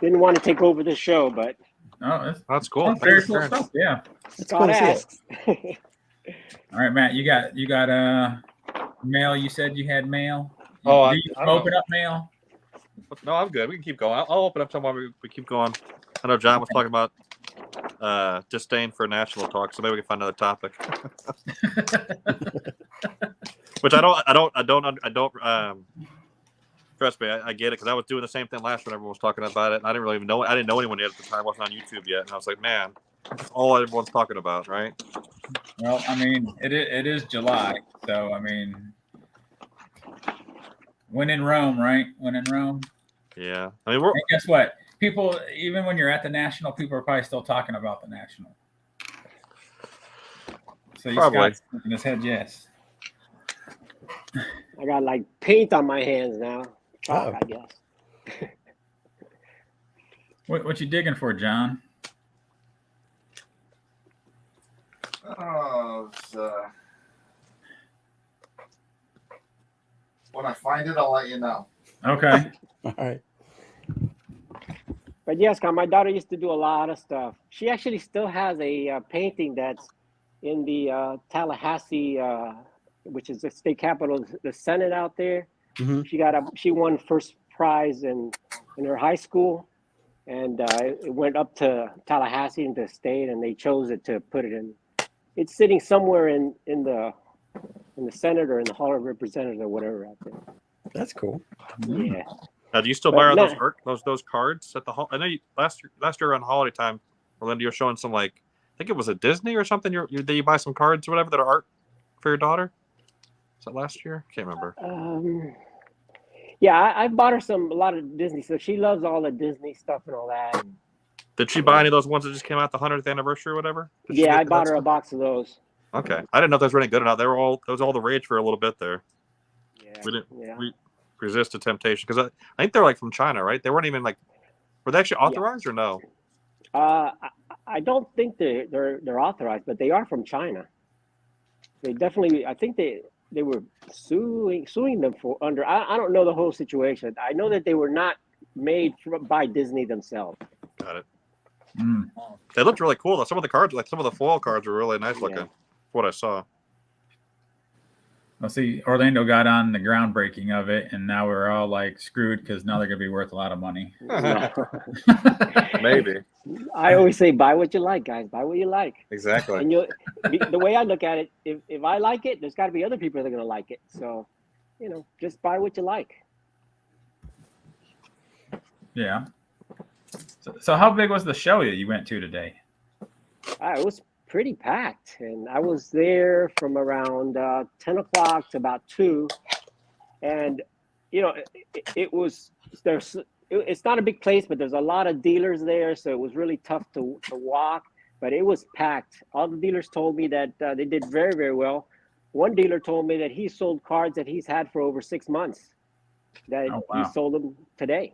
Didn't want to take over the show, but That's cool. Very cool stuff. Yeah. Scott asks. All right, Matt, you got mail. You said you had mail. Oh, Do you I don't open up mail? No, I'm good. We can keep going. I'll open up somewhere we keep going. I know John was talking about disdain for national talk, so maybe we can find another topic. Which I don't. Trust me, I get it because I was doing the same thing last year when everyone was talking about it, and I didn't really even know. I didn't know anyone yet at the time. I wasn't on YouTube yet, and I was like, man, that's all everyone's talking about, right? Well, I mean, it is July, so I mean, when in Rome, right? When in Rome. Yeah, I mean, And guess what? People, even when you're at the national, people are probably still talking about the national. So Probably. Scott's in his head, yes. I got like paint on my hands now. Chalk, Uh-oh. I guess. What you digging for, John? Oh, when I find it, I'll let you know. Okay. All right. But yes, my daughter used to do a lot of stuff. She actually still has a painting that's in the Tallahassee, which is the state capital, the Senate out there. Mm-hmm. She won first prize in her high school, and it went up to Tallahassee in the state, and they chose it to put it in. It's sitting somewhere in the Senate or in the Hall of Representatives or whatever out there. That's cool. Yeah. Now, do you still But buy those cards at the hall? I know last year around holiday time, Orlando, you were showing some I think it was a Disney or something. You buy some cards or whatever that are art for your daughter. Was that last year? Can't remember. Yeah, I bought her a lot of Disney stuff. She loves all the Disney stuff and all that. Did she buy any of those ones that just came out the 100th anniversary or whatever? Yeah, I bought her a box of those. Okay, I didn't know if those were any good or not. It was all the rage for a little bit there. Yeah, We resisted temptation because I think they're from China, right? They weren't even were they actually authorized or no? I don't think they're authorized, but they are from China. They definitely. I think they were suing them for under. I don't know the whole situation. I know that they were not made by Disney themselves. Got it. Mm. They looked really cool though. Some of the cards, some of the foil cards, were really nice looking. Yeah. What I saw. Well, see, Orlando got on the groundbreaking of it, and now we're all screwed because now they're going to be worth a lot of money. Maybe. I always say, buy what you like, guys. Buy what you like. Exactly. And the way I look at it, if I like it, there's got to be other people that are going to like it. So, just buy what you like. Yeah. So how big was the show that you went to today? It was pretty packed, and I was there from around 10 o'clock to about 2, and it was it's not a big place, but there's a lot of dealers there, so it was really tough to walk, but it was packed. All the dealers told me that they did very, very well. One dealer told me that he sold cards that he's had for over 6 months, that he sold them today.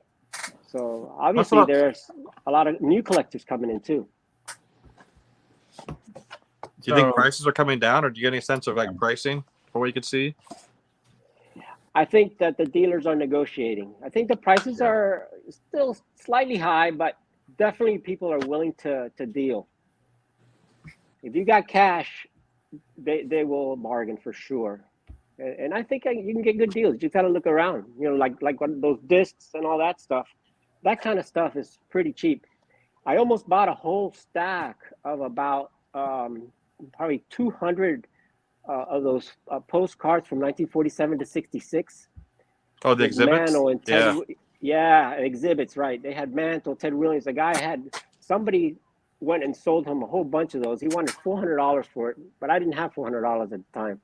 So obviously there's a lot of new collectors coming in too. Do you think prices are coming down, or do you get any sense of pricing for what you could see? I think that the dealers are negotiating. I think the prices are still slightly high, but definitely people are willing to deal. If you got cash, they will bargain for sure. And I think you can get good deals. You got to look around, like those discs and all that stuff. That kind of stuff is pretty cheap. I almost bought a whole stack of about probably 200 of those postcards from 1947 to 66. Oh, the exhibits? Mantle and Ted, exhibits, right. They had Mantle, Ted Williams. Somebody went and sold him a whole bunch of those. He wanted $400 for it, but I didn't have $400 at the time.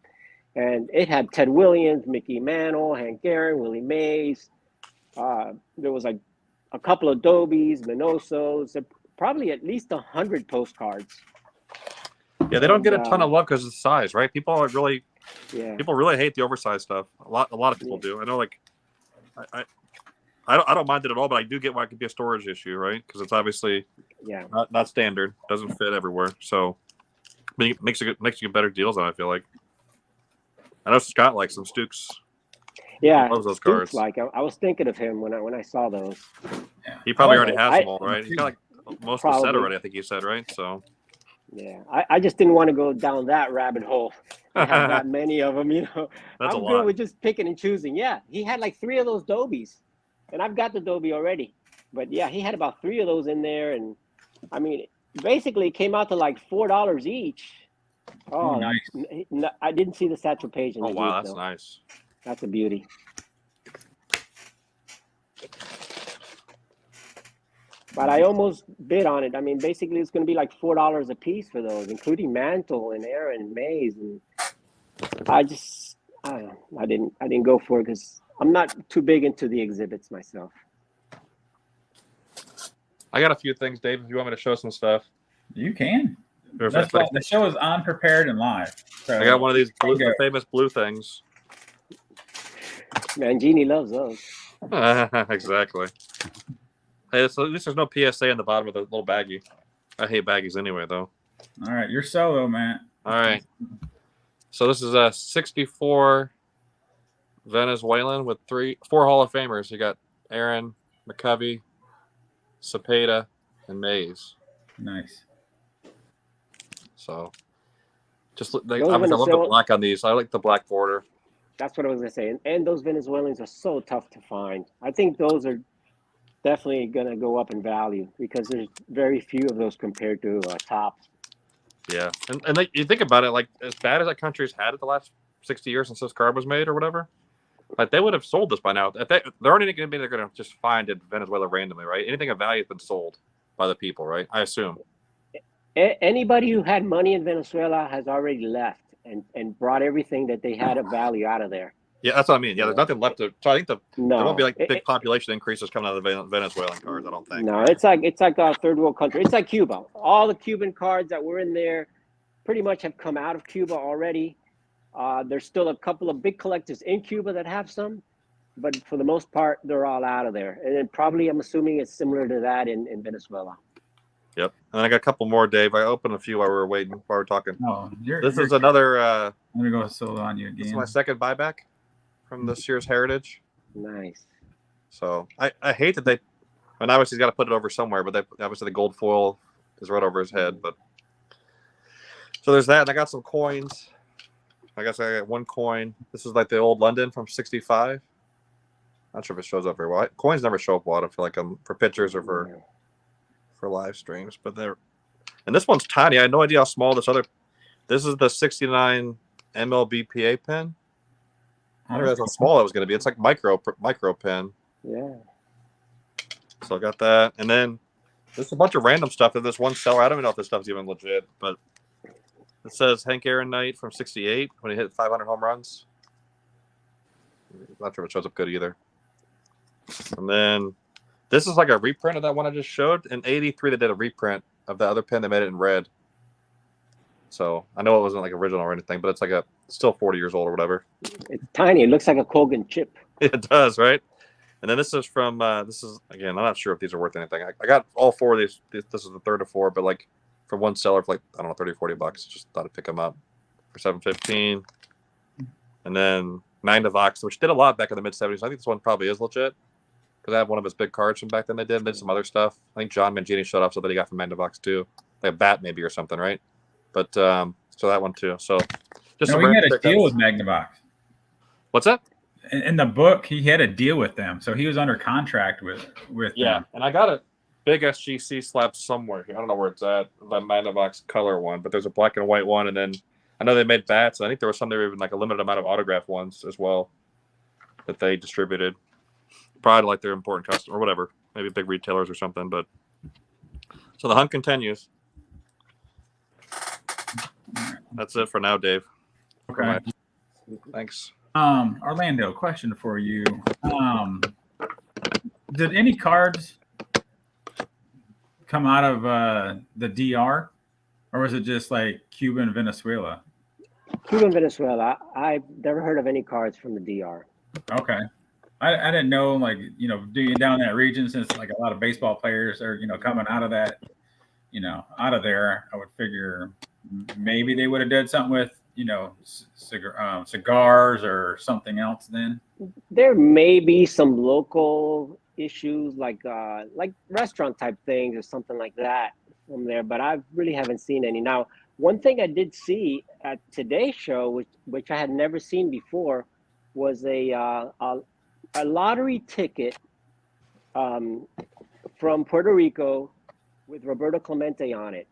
And it had Ted Williams, Mickey Mantle, Hank Aaron, Willie Mays. There was a couple of Dobies, Minosos, probably at least 100 postcards. Yeah, they don't get a ton of love because of the size, right? People really hate the oversized stuff. A lot of people do. I know, I don't mind it at all, but I do get why it could be a storage issue, right? Because it's obviously not standard, doesn't fit everywhere. So it makes you get better deals on it, I feel like. I know Scott likes some Stukes. Yeah, he loves those Stukes, cards. I was thinking of him when I saw those. Yeah. He probably already has them all, right? He's got most of the set Probably. already, I think you said, right? So yeah, I just didn't want to go down that rabbit hole. I have that many of them, That's I'm a good lot. with just picking and choosing. Yeah, he had 3 of those Dobies, and I've got the Dobie already. But yeah, he had about 3 of those in there, and I mean, basically it came out to $4 each. Oh, nice. I didn't see the Satchel Paige in Oh the wow, group, that's though. nice. That's a beauty. But I almost bid on it. I mean, basically, it's going to be $4 a piece for those, including Mantle and Aaron and Mays. And I didn't go for it because I'm not too big into the exhibits myself. I got a few things, Dave. If you want me to show some stuff, You can. Or That's why the show is unprepared and live. So I got one of these famous blue things. Mangini loves those. Exactly. Hey, so at least there's no PSA in the bottom of the little baggie. I hate baggies anyway, though. All right, you're solo, man. All right. So this is a 64 Venezuelan with 4 Hall of Famers. You got Aaron, McCovey, Cepeda, and Mays. Nice. So just I love the black on these. I like the black border. That's what I was gonna say. And those Venezuelans are so tough to find. I think those are definitely gonna go up in value because there's very few of those compared to Topps. Yeah, and like, you think about it, like as bad as that country's had it the last 60 years since this card was made or whatever, like they would have sold this by now. If there aren't any going to be, they're going to just find it Venezuela randomly, right? Anything of value has been sold by the people, right? I assume. Anybody who had money in Venezuela has already left and brought everything that they had of value out of there. Yeah, that's what I mean. Yeah, there's nothing left to. So I think there won't be like big population increases coming out of the Venezuelan cards. I don't think. No, it's like a third world country. It's like Cuba. All the Cuban cards that were in there pretty much have come out of Cuba already. There's still a couple of big collectors in Cuba that have some, but for the most part, they're all out of there. And then probably, I'm assuming it's similar to that in Venezuela. Yep. And I got a couple more, Dave. I opened a few while we were waiting, while we were talking. No, this is another. I'm gonna go solo on you again. This is my second buyback from this year's Heritage. Nice. So I hate that they, and obviously he's got to put it over somewhere, but obviously the gold foil is right over his head. But so there's that, and I got some coins. I guess I got one coin. This is like the old London from '65. Not sure if it shows up very well. Coins never show up a lot. I feel like I'm for pictures or for live streams, but they're, and this one's tiny. I had no idea how small this is the 69 MLBPA pen. I don't realize how small it was going to be. It's like micro pen. Yeah. So I got that, and then there's a bunch of random stuff. And this one seller, I don't even know if this stuff's even legit, but it says Hank Aaron Knight from '68 when he hit 500 home runs. Not sure if it shows up good either. And then this is like a reprint of that one I just showed. In '83, they did a reprint of the other pen. They made it in red. So I know it wasn't like original or anything, but it's like still 40 years old or whatever. It's tiny. It looks like a Kogan chip. It does, right? And then this is from again, I'm not sure if these are worth anything. I got all 4 of these. This is the third of 4, but like for one seller for like, I don't know, 30 or $40. Just thought I'd pick them up for $7.15. And then Magnavox, which did a lot back in the mid 70s. I think this one probably is legit because I have one of his big cards from back then. They did some other stuff. I think John Mangini showed off so that he got from Magnavox too, like a bat maybe or something, right? But so that one too. So just we had a deal with Magnavox. What's that? In the book, he had a deal with them, so he was under contract with them. And I got a big SGC slab somewhere. I don't know where it's at. The Magnavox color one, but there's a black and white one, and then I know they made bats. I think there was some. There were even like a limited amount of autograph ones as well that they distributed. Probably like their important customer or whatever, maybe big retailers or something. But so the hunt continues. That's it for now, Dave. Okay. Thanks. Orlando, question for you. Did any cards come out of the DR, or was it just like Cuba and Venezuela? Cuba and Venezuela. I've never heard of any cards from the DR. Okay. I didn't know, like, do you down that region, since like a lot of baseball players are, coming out of that, out of there, I would figure maybe they would have did something with, cigars or something else then. There may be some local issues like restaurant type things or something like that from there, but I really haven't seen any. Now, one thing I did see at today's show, which I had never seen before, was a lottery ticket from Puerto Rico with Roberto Clemente on it.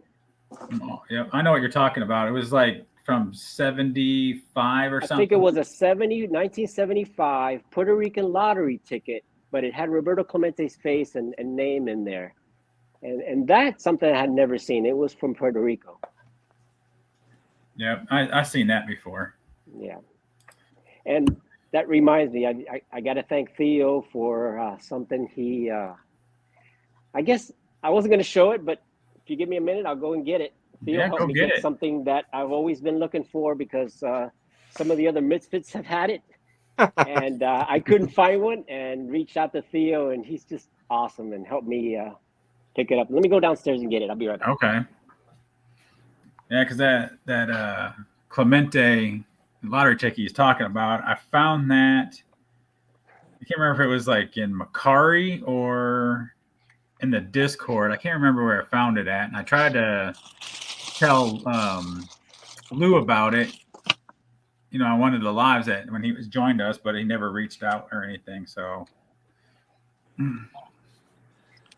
Oh, yeah, I know what you're talking about. It was like from 75 or something. I think it was a 1975 Puerto Rican lottery ticket, but it had Roberto Clemente's face and name in there. And that's something I had never seen. It was from Puerto Rico. Yeah, I've seen that before. Yeah. And that reminds me, I got to thank Theo for something he, I guess I wasn't going to show it, but if you give me a minute, I'll go and get it. Theo helped me get something that I've always been looking for because some of the other misfits have had it. and I couldn't find one, and reached out to Theo, and he's just awesome and helped me pick it up. Let me go downstairs and get it. I'll be right back. Okay. Yeah, because that Clemente lottery ticket he's talking about, I found that. I can't remember if it was like in Macari or in the Discord. I can't remember where I found it at, and I tried to tell Lou about it. You know, I wanted the lives that when he was joined us, but he never reached out or anything. So,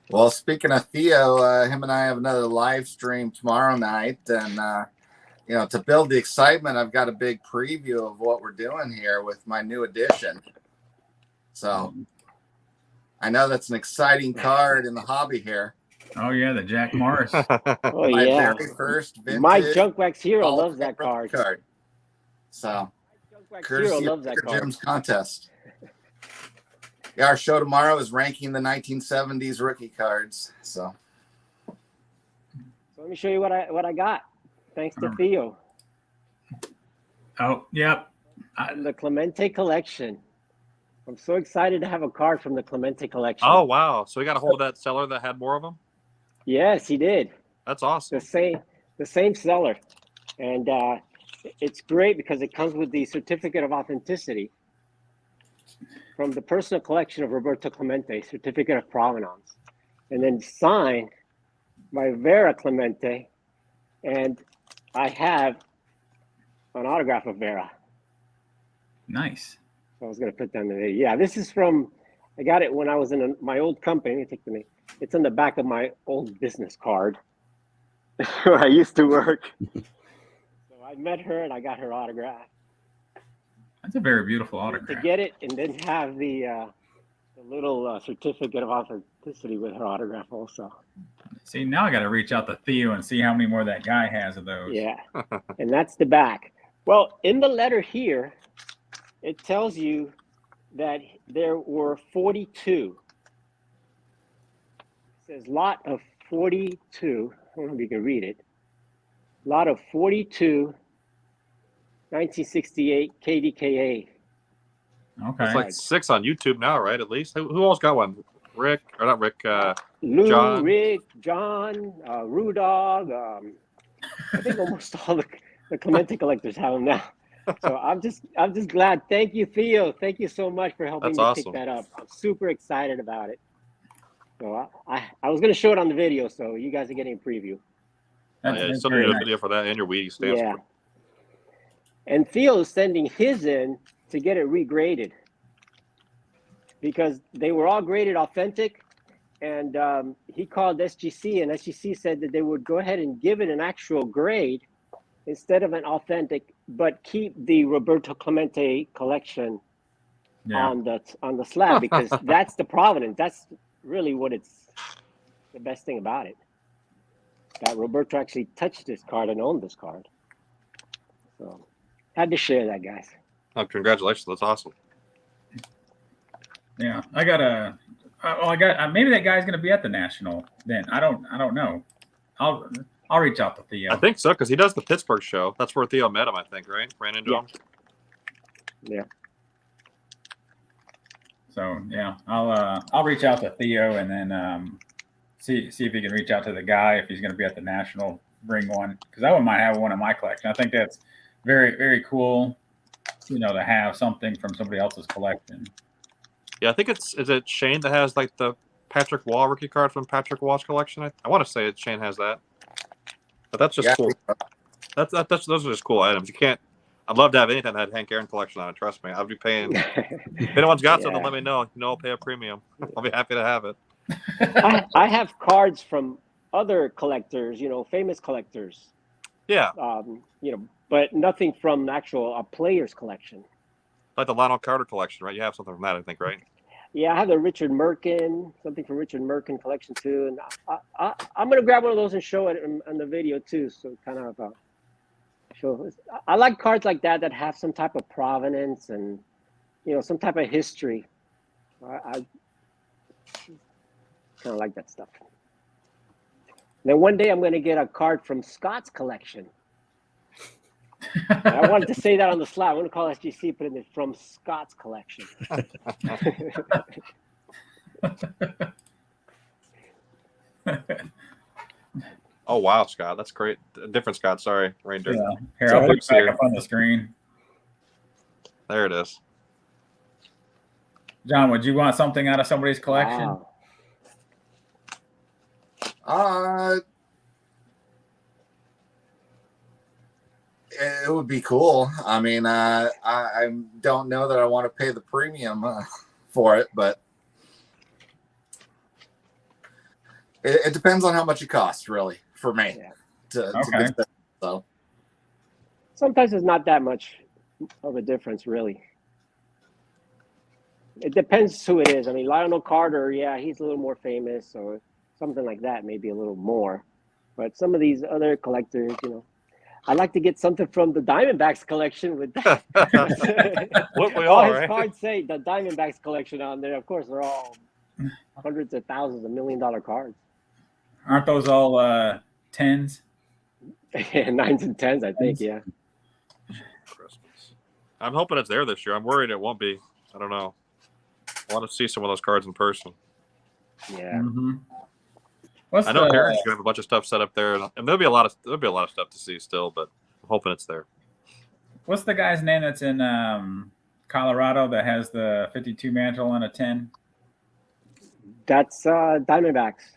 Well, speaking of Theo, him and I have another live stream tomorrow night, and to build the excitement, I've got a big preview of what we're doing here with my new edition. So, I know that's an exciting card in the hobby here. oh yeah, the Jack Morris. Oh My yeah, very first vintage Mike Junk Wax Hero Hall of loves that Fame rookie card. So, Junk Wax Hero courtesy loves of that card. Jim's contest. Yeah, our show tomorrow is ranking the 1970s rookie cards. So let me show you what I got. Thanks to Theo. Oh, yep. From the Clemente collection. I'm so excited to have a card from the Clemente collection. Oh wow! So we got a hold of that seller that had more of them. Yes, he did. That's awesome. The same seller, and it's great because it comes with the certificate of authenticity from the personal collection of Roberto Clemente, certificate of provenance, and then signed by Vera Clemente, and I have an autograph of Vera. Nice. So I was going to put down the video. Yeah, this is from, I got it when I was in my old company. Let me take the name. It's on the back of my old business card where I used to work. So I met her and I got her autograph. That's a very beautiful autograph. To get it and then have the little certificate of authenticity with her autograph also. See, now I got to reach out to Theo and see how many more that guy has of those. Yeah, and that's the back. Well, in the letter here, it tells you that there were 42. It says lot of 42. I don't know if you can read it. Lot of 42, 1968 KDKA. Okay. It's like 6 on YouTube now, right? At least. Who else got one? Rick, or not Rick? Lou, John. Rick, John, Rudog. I think almost all the Clemente collectors have them now. So I'm just glad. Thank you, Theo. Thank you so much for helping me pick that up. I'm super excited about it. So I was going to show it on the video, so you guys are getting a preview. You still need a video for that and your Wheaties stamps. Yeah. And Theo is sending his in to get it regraded because they were all graded authentic. And he called SGC, and SGC said that they would go ahead and give it an actual grade instead of an authentic, but keep the Roberto Clemente collection on the slab because that's the provenance. That's really what it's the best thing about it. That Roberto actually touched this card and owned this card. So had to share that, guys. Oh, congratulations! That's awesome. Yeah, I got maybe that guy's going to be at the National. Then I don't know. I'll reach out to Theo. I think so because he does the Pittsburgh show. That's where Theo met him. I think, right? Ran into him. Yeah. So yeah, I'll reach out to Theo and then see if he can reach out to the guy if he's going to be at the National. Bring one because I wouldn't mind having one in my collection. I think that's very, very cool. To have something from somebody else's collection. Yeah, I think is it Shane that has like the Patrick Waugh rookie card from Patrick Waugh's collection? I want to say Shane has that, but that's just cool. That's those are just cool items. You can't. I'd love to have anything that had Hank Aaron collection on it. Trust me, I'd be paying. If anyone's got something, let me know. I'll pay a premium. I'll be happy to have it. I have cards from other collectors, famous collectors. Yeah. But nothing from a player's collection. Like the Lionel Carter collection, right? You have something from that, I think, right? Yeah, I have the Richard Merkin, something from Richard Merkin collection too, and I'm gonna grab one of those and show it on the video too. So kind of show. I like cards like that have some type of provenance and some type of history. I kind of like that stuff. And then one day I'm gonna get a card from Scott's collection. I wanted to say that on the slide. I want to call SGC, put in the from Scott's collection. Oh wow, Scott, that's great. Different Scott. Sorry, Ranger. Yeah. Here, I'll put it back up on the screen. There it is. John, would you want something out of somebody's collection? Wow. It would be cool. I mean, I don't know that I want to pay the premium for it, but it depends on how much it costs, really, for me. Yeah. To Okay. be fair, so. Sometimes it's not that much of a difference, really. It depends who it is. I mean, Lionel Carter, yeah, he's a little more famous, or something like that, maybe a little more. But some of these other collectors, you know, I like to get something from the Diamondbacks collection with that. What we all all his right? cards say the Diamondbacks collection on there. Of course, they're all hundreds of thousands of $1 million cards. Aren't those all tens? 9s and 10s, I think, yeah. Christmas. I'm hoping it's there this year. I'm worried it won't be. I don't know. I want to see some of those cards in person. Yeah. Mm-hmm. What's I know the, Darren's gonna have a bunch of stuff set up there, and there'll be a lot of stuff to see still, but I'm hoping it's there. What's the guy's name that's in Colorado that has the 52 mantle and a 10? That's Diamondbacks.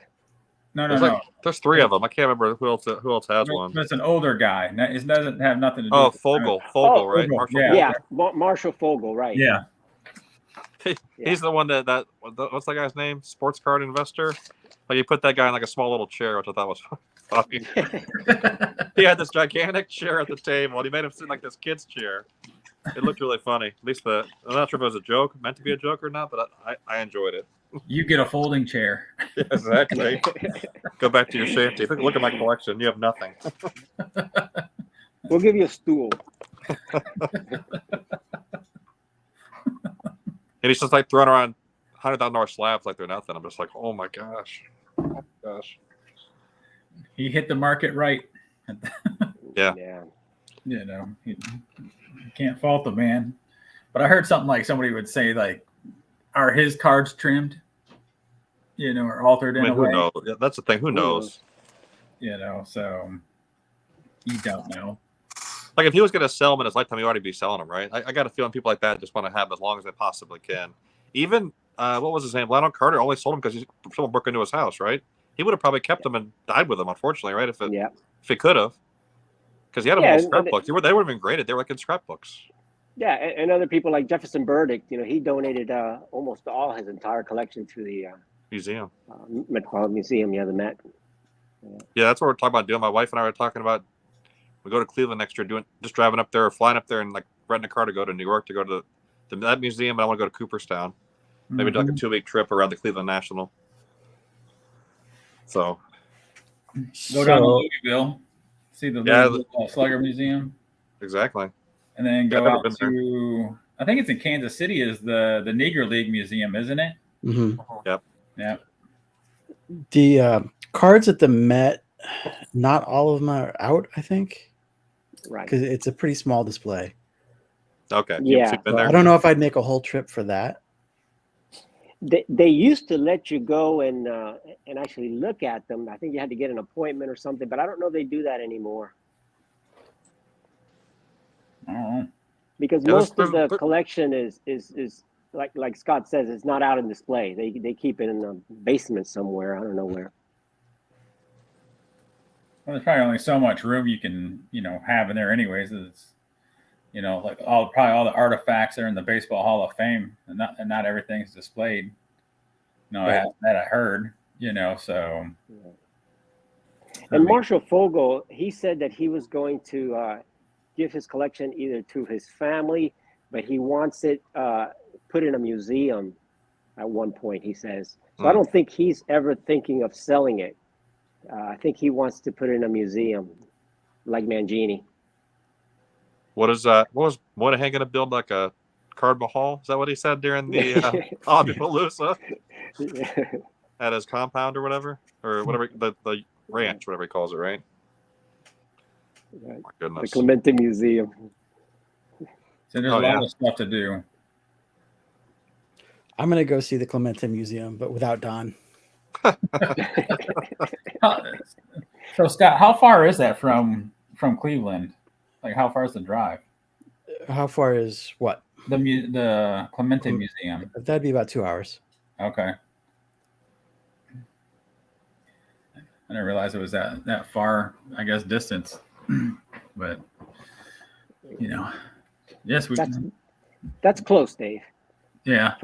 No. There's 3 of them. I can't remember who else has one. It's an older guy. It doesn't have nothing to do Oh, with Fogel, right? Fogel, Marshall yeah. Fogel. Marshall Fogel, right. Yeah. He's the one that what's that guy's name? Sports card investor. Like you put that guy in like a small little chair, which I thought was funny. He had this gigantic chair at the table, and he made him sit in like this kid's chair. It looked really funny. At least I'm not sure if it was a joke, meant to be a joke or not, but I enjoyed it. You get a folding chair. Yeah, exactly. Go back to your shanty. Look at my collection. You have nothing. We'll give you a stool. And he's just like throwing around $100,000 slabs like they're nothing. I'm just like, oh my gosh. He hit the market right. Yeah. You know, you can't fault the man. But I heard something like somebody would say, like, are his cards trimmed? You know, or altered in a way. Who knows? Yeah, that's the thing. Who knows? You know, so you don't know. Like if he was going to sell them in his lifetime, he'd already be selling them, right? I got a feeling people like that just want to have them as long as they possibly can. Even what was his name? Lionel Carter only sold them because someone broke into his house, right? He would have probably kept them and died with them, unfortunately, right? If he could have, because he had them in scrapbooks. They would have been graded. They were like in scrapbooks. Yeah, and other people like Jefferson Burdick, you know, he donated almost all his entire collection to the museum. Metropolitan Museum, the Met. Yeah, that's what we're talking about doing. My wife and I were talking about. We go to Cleveland next year, just driving up there or flying up there and like renting a car to go to New York to go to that museum. And I want to go to Cooperstown. Maybe do like a 2-week trip around the Cleveland National. So go down to Louisville, see the Louisville Slugger Museum. Exactly. And then go out to, I think it's in Kansas City, is the Negro League Museum, isn't it? Mm-hmm. Yep. The cards at the Met, not all of them are out, I think. Right. Because it's a pretty small display. Okay. Yeah. So I don't know if I'd make a whole trip for that. They used to let you go and actually look at them. I think you had to get an appointment or something, but I don't know if they do that anymore. Because most of the collection is like Scott says, it's not out in display. They keep it in the basement somewhere. I don't know where. Well, there's probably only so much room you can, have in there anyways. It's, like probably all the artifacts are in the Baseball Hall of Fame, and not everything's displayed. That I heard, so. And Marshall Fogel, he said that he was going to give his collection either to his family, but he wants it put in a museum at one point, he says. So I don't think he's ever thinking of selling it. I think he wants to put it in a museum, like Mangini. What was Moynihan going to build, like a card mahal? Is that what he said during the Hobbypalooza at his compound or whatever the ranch, whatever he calls it, right? My The goodness. Clemente Museum. So there's Oh, a lot yeah. of stuff to do. I'm gonna go see the Clemente Museum, but without Don. So Scott, how far is that from Cleveland? Like, how far is the drive? How far is what? The Clemente Um, Museum. That'd be about 2 hours. Okay. I didn't realize it was that far, I guess, distance. But yes, That's close, Dave. yeah.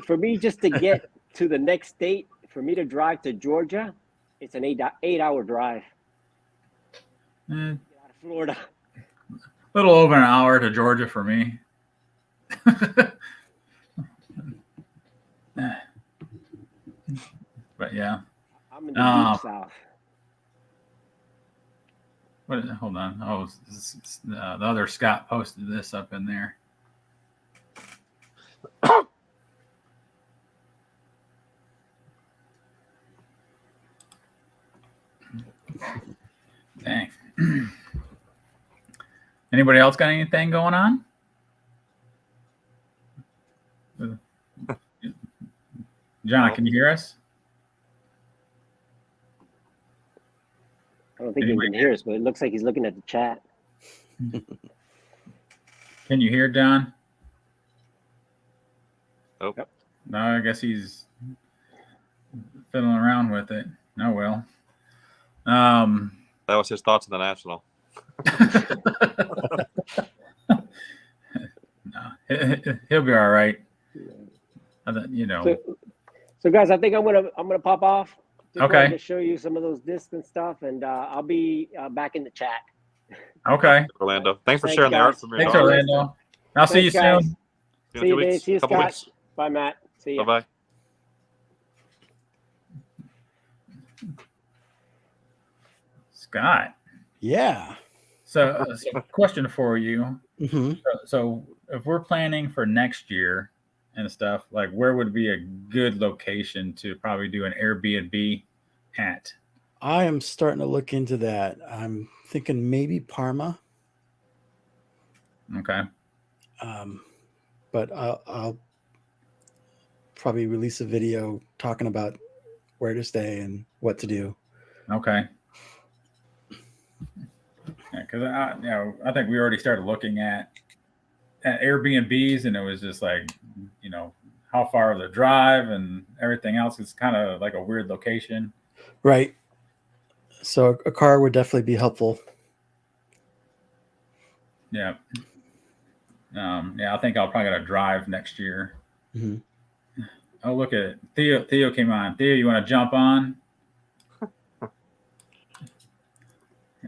For me, just to get to the next state, for me to drive to Georgia, it's an 8-hour drive. Eh, Get out of Florida. little over an hour to Georgia for me. But yeah. I'm in the deep south. Hold on. Oh, the other Scott posted this up in there. Dang. Anybody else got anything going on? John, can you hear us? I don't think he can hear us, but it looks like he's looking at the chat. Can you hear John? Nope. Yep. No, I guess he's fiddling around with it. Oh well. That was his thoughts on the national. No, he'll be all right. So guys, I think I'm gonna pop off. Just Okay. wanted to show you some of those discs and stuff, and I'll be back in the chat. Okay. Orlando. Thanks for Thanks, sharing the art guys. from your Thanks, daughter. Orlando. I'll see you Thanks, guys. soon. See you, Dave. See you, Couple Scott. weeks. Bye, Matt. See you. Bye-bye. Scott. Yeah. So, question for you. Mm-hmm. So, if we're planning for next year and stuff, like, where would be a good location to probably do an Airbnb at? I am starting to look into that. I'm thinking maybe Parma. Okay. But I'll probably release a video talking about where to stay and what to do. Okay. Yeah, because I think we already started looking at Airbnbs, and it was just like, how far the drive and everything else is kind of like a weird location. Right. So a car would definitely be helpful. Yeah. I think I'll probably gotta drive next year. Mm-hmm. Oh, look at it. Theo came on. Theo, you want to jump on?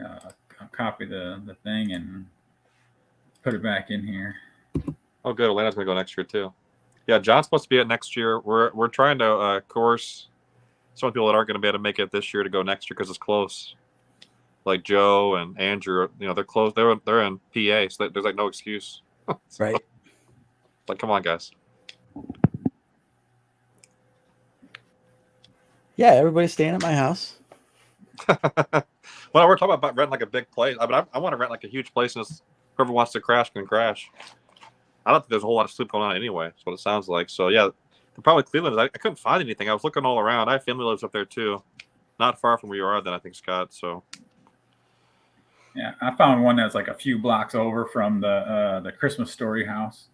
I'll copy the thing and put it back in here. Oh, good. Atlanta's gonna go next year too. Yeah, John's supposed to be at next year. We're trying to course some people that aren't going to be able to make it this year to go next year because it's close. Like Joe and Andrew, they're close. They're in PA, so there's like no excuse. Right. Like, come on, guys. Yeah, everybody's staying at my house. Well, we're talking about renting like a big place. I mean, I want to rent like a huge place, and whoever wants to crash can crash. I don't think there's a whole lot of sleep going on anyway. That's what it sounds like. So yeah, the problem with Cleveland is I couldn't find anything. I was looking all around. I have family lives up there too, not far from where you are. Then I think, Scott. So yeah, I found one that's like a few blocks over from the Christmas Story house.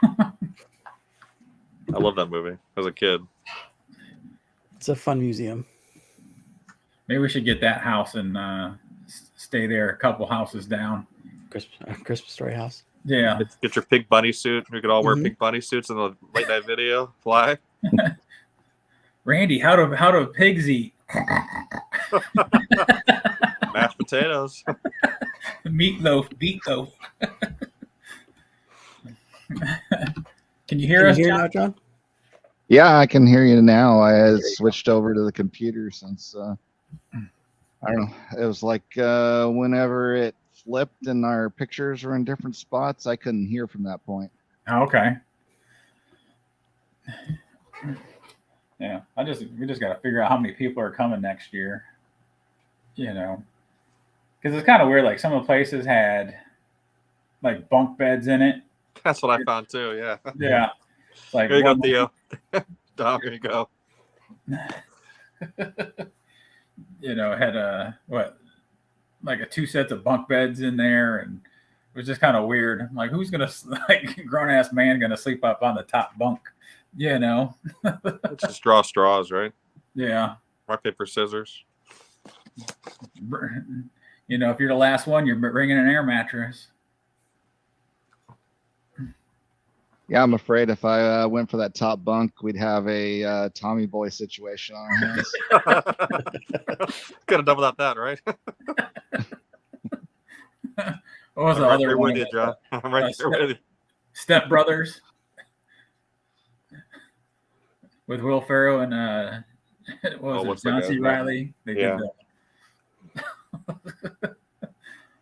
I love that movie as a kid. It's a fun museum. Maybe we should get that house and stay there a couple houses down. Christmas Story house. Yeah. Get your pig bunny suit. We could all wear pig bunny suits in the late night video. Fly. Randy, how do pigs eat? Mashed potatoes. Meatloaf. Can you hear us, John? John? John? Yeah, I can hear you now. I had switched over to the computer since I don't know. It was like whenever it flipped and our pictures were in different spots, I couldn't hear from that point. Okay. Yeah, we just got to figure out how many people are coming next year. Because it's kind of weird. Like some of the places had like bunk beds in it. That's what I found too. Yeah. Yeah. Like Here you go, one, Theo. Dom, here you go. had like a 2 sets of bunk beds in there, and it was just kind of weird. I'm like, who's gonna like grown ass man gonna sleep up on the top bunk? Let's just draw straws, right? Yeah. Rock, paper, scissors. If you're the last one, you're bringing an air mattress. Yeah, I'm afraid if I went for that top bunk, we'd have a Tommy Boy situation on our hands. Could have done without that, right? What was I'm the right other there one? with you, John. I'm right there with you. Step Brothers with Will Ferrell and what was it, John C. Riley? They did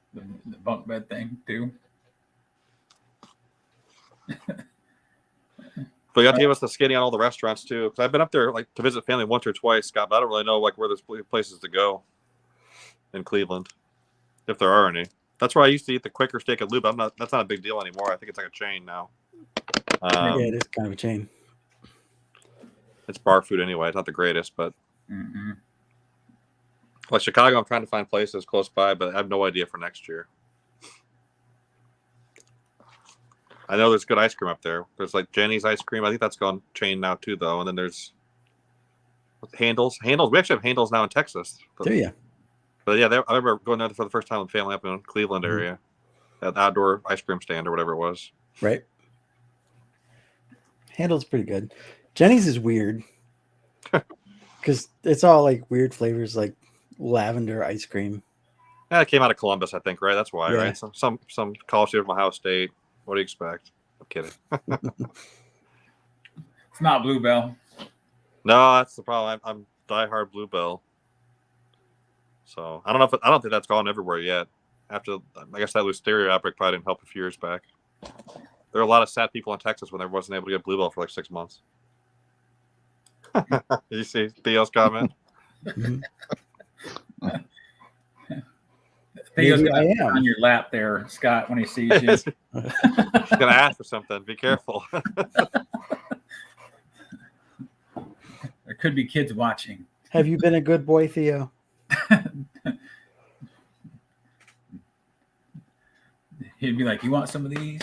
the bunk bed thing too. But you have to give us the skinny on all the restaurants too, because I've been up there like to visit family once or twice, Scott. But I don't really know like where there's places to go in Cleveland, if there are any. That's where I used to eat the Quaker steak at Lube. That's not a big deal anymore. I think it's like a chain now. Yeah, it is kind of a chain. It's bar food anyway. It's not the greatest, but like Chicago, I'm trying to find places close by, but I have no idea for next year. I know there's good ice cream up there. There's like Jenny's ice cream. I think that's gone chain now too, though. And then there's Handles. We actually have Handles now in Texas. Do you? But yeah, I remember going there for the first time with family up in Cleveland area, at the outdoor ice cream stand or whatever it was. Right. Handle's pretty good. Jenny's is weird because it's all like weird flavors, like lavender ice cream. Yeah, it came out of Columbus, I think, right? That's why, Yeah. right? Some college student from Ohio State. What do you expect? I'm kidding. It's not Bluebell. No, that's the problem. I'm diehard Bluebell. So I don't think that's gone everywhere yet. After I guess that listeria outbreak probably didn't help a few years back. There are a lot of sad people in Texas when they wasn't able to get Bluebell for like 6 months. You see Theo's comment? Theo's Maybe I am on your lap there, Scott, when he sees you. He's gonna ask for something. Be careful. There could be kids watching. Have you been a good boy, Theo? He'd be like, "You want some of these?"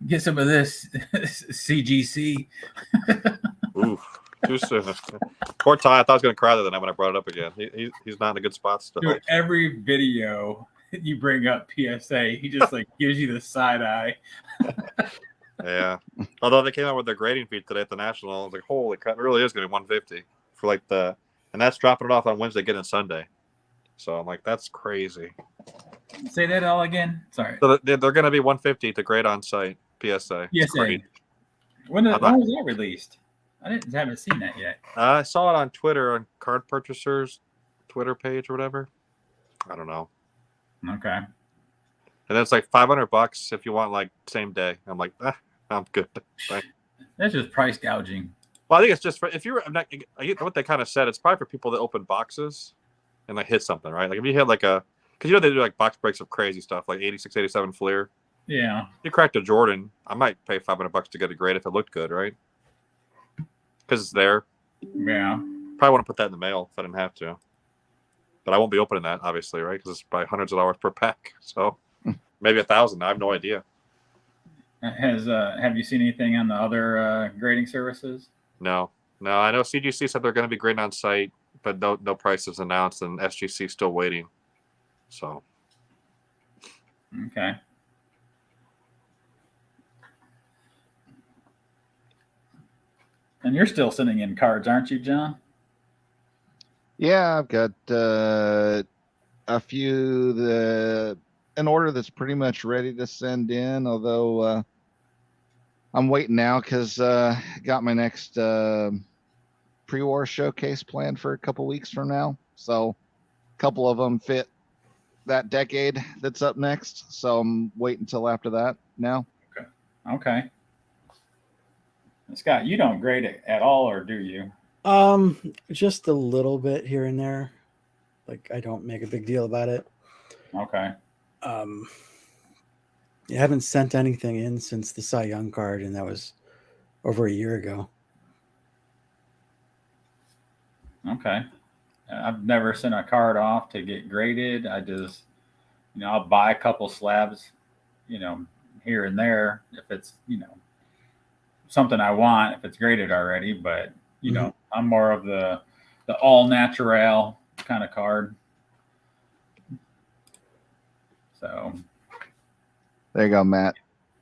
Get some of this CGC. Oof, too soon. Poor Ty. I thought I was gonna cry the night when I brought it up again. He's not in a good spot still. Dude, every video you bring up PSA, he just like gives you the side eye. Yeah. Although they came out with their grading feed today at the National, I was like, holy crap, it really is going to be 150 for like and that's dropping it off on Wednesday, getting Sunday. So I'm like, that's crazy. Say that all again. Sorry. So they're going to be 150 to grade on site, PSA. PSA. When was that released? Haven't seen that yet. I saw it on Twitter, on Card Purchasers Twitter page or whatever. I don't know. Okay. And then it's like $500 if you want like same day. I'm like, I'm good. Thanks. That's just price gouging. Well, I think it's just for if you're not. I get what they kind of said. It's probably for people that open boxes and like hit something, right? Like if you had like because they do like box breaks of crazy stuff, like 86, 87 Fleer. Yeah. You cracked a Jordan, I might pay $500 to get a grade if it looked good, right? Because it's there. Yeah. Probably want to put that in the mail if I didn't have to. But I won't be opening that, obviously, right? Because it's probably hundreds of dollars per pack. So maybe $1,000. I have no idea. Have you seen anything on the other grading services? No. I know CGC said they're going to be grading on site, but no prices announced, and SGC still waiting. So. Okay. And you're still sending in cards, aren't you, John? Yeah, I've got a few in order that's pretty much ready to send in, although I'm waiting now because got my next pre-war showcase planned for a couple weeks from now. So a couple of them fit that decade that's up next. So I'm waiting until after that now. Okay. Scott, you don't grade it at all, or do you? Just a little bit here and there. Like I don't make a big deal about it. Okay. I haven't sent anything in since the Cy Young card, and that was over a year ago. Okay. I've never sent a card off to get graded. I just, I'll buy a couple slabs, here and there if it's, something I want, if it's graded already. But, I'm more of the all natural kind of card. So There you go, Matt.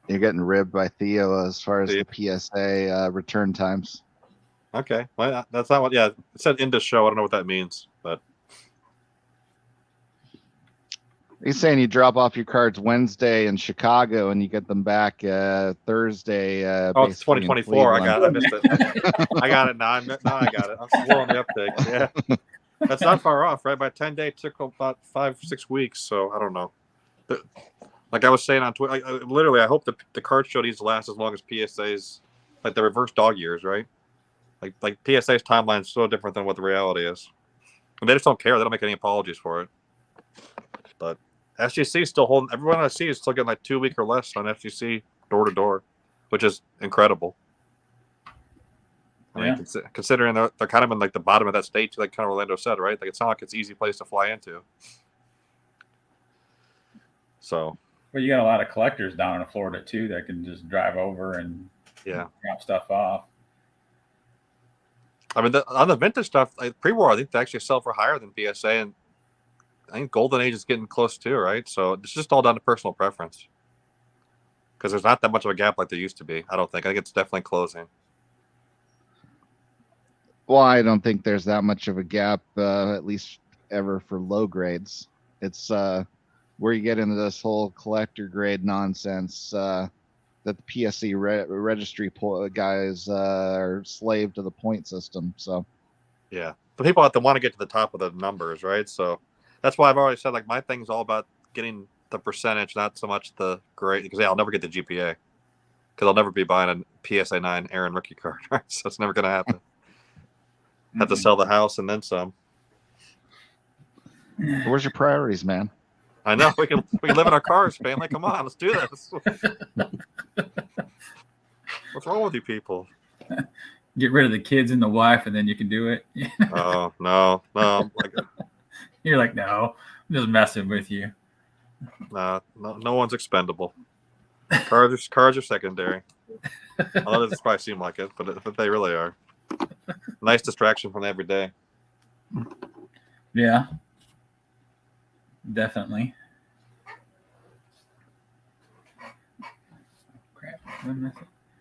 You're getting ribbed by Theo as far as the PSA return times. Okay, well, that's not what. Yeah, it said end of show. I don't know what that means, but He's saying you drop off your cards Wednesday in Chicago and you get them back Thursday. oh, it's basically in 2024. I Cleveland. got it. I missed it. I got it now. Now I got it. I'm slow on the uptake. Yeah, that's not far off, right? By 10-day took about 5-6 weeks. So I don't know. Like I was saying on Twitter, literally, I hope the card show needs to last as long as PSA's, like the reverse dog years, right? Like PSA's timeline is so different than what the reality is. And they just don't care. They don't make any apologies for it. But FGC is still holding. Everyone I see is still getting like 2 week or less on FGC door to door, which is incredible. I mean, considering they're kind of in like the bottom of that state, like kind of Orlando said, right? Like it's not like it's an easy place to fly into. So. Well, you got a lot of collectors down in Florida too that can just drive over and drop stuff off. I mean, on the vintage stuff, like pre-war, I think they actually sell for higher than PSA, and I think Golden Age is getting close too, right? So it's just all down to personal preference. Because there's not that much of a gap like there used to be. I don't think. I think it's definitely closing. Well, I don't think there's that much of a gap, at least ever for low grades. It's where you get into this whole collector grade nonsense that the PSE registry guys are slave to the point system. So, yeah, the people have to want to get to the top of the numbers, right? So that's why I've always said like my thing's all about getting the percentage, not so much the grade, because I'll never get the GPA because I'll never be buying a PSA 9 Aaron rookie card, right? So it's never going to happen. Have to sell the house and then some. Where's your priorities, man? I know we can live in our cars, family. Come on, let's do this. What's wrong with you people? Get rid of the kids and the wife, and then you can do it. Oh no! You're like, no, I'm just messing with you. No one's expendable. Cars are secondary. Although this probably seem like it, but they really are. Nice distraction from every day. Yeah. Definitely. Crap.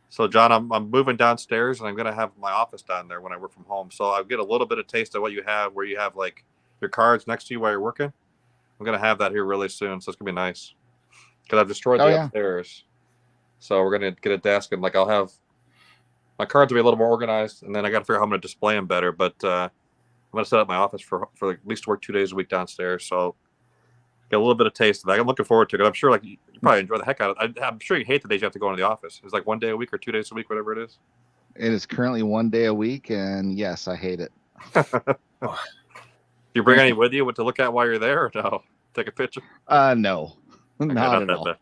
So, John, I'm moving downstairs, and I'm going to have my office down there when I work from home. So I'll get a little bit of taste of what you have, where you have like your cards next to you while you're working. I'm going to have that here really soon, so it's going to be nice. Because I've destroyed the upstairs. So we're going to get a desk, and like I'll have my cards will be a little more organized, and then I got to figure out how I'm going to display them better. But I'm going to set up my office for at least work 2 days a week downstairs. So get a little bit of taste of that. I'm looking forward to it. I'm sure like you probably enjoy the heck out of it. I'm sure you hate the days you have to go into the office. It's like 1 day a week or 2 days a week, whatever it is. It is currently 1 day a week, and yes, I hate it. Do you bring any with you to look at while you're there, or no? Take a picture? No, not at all. Bad.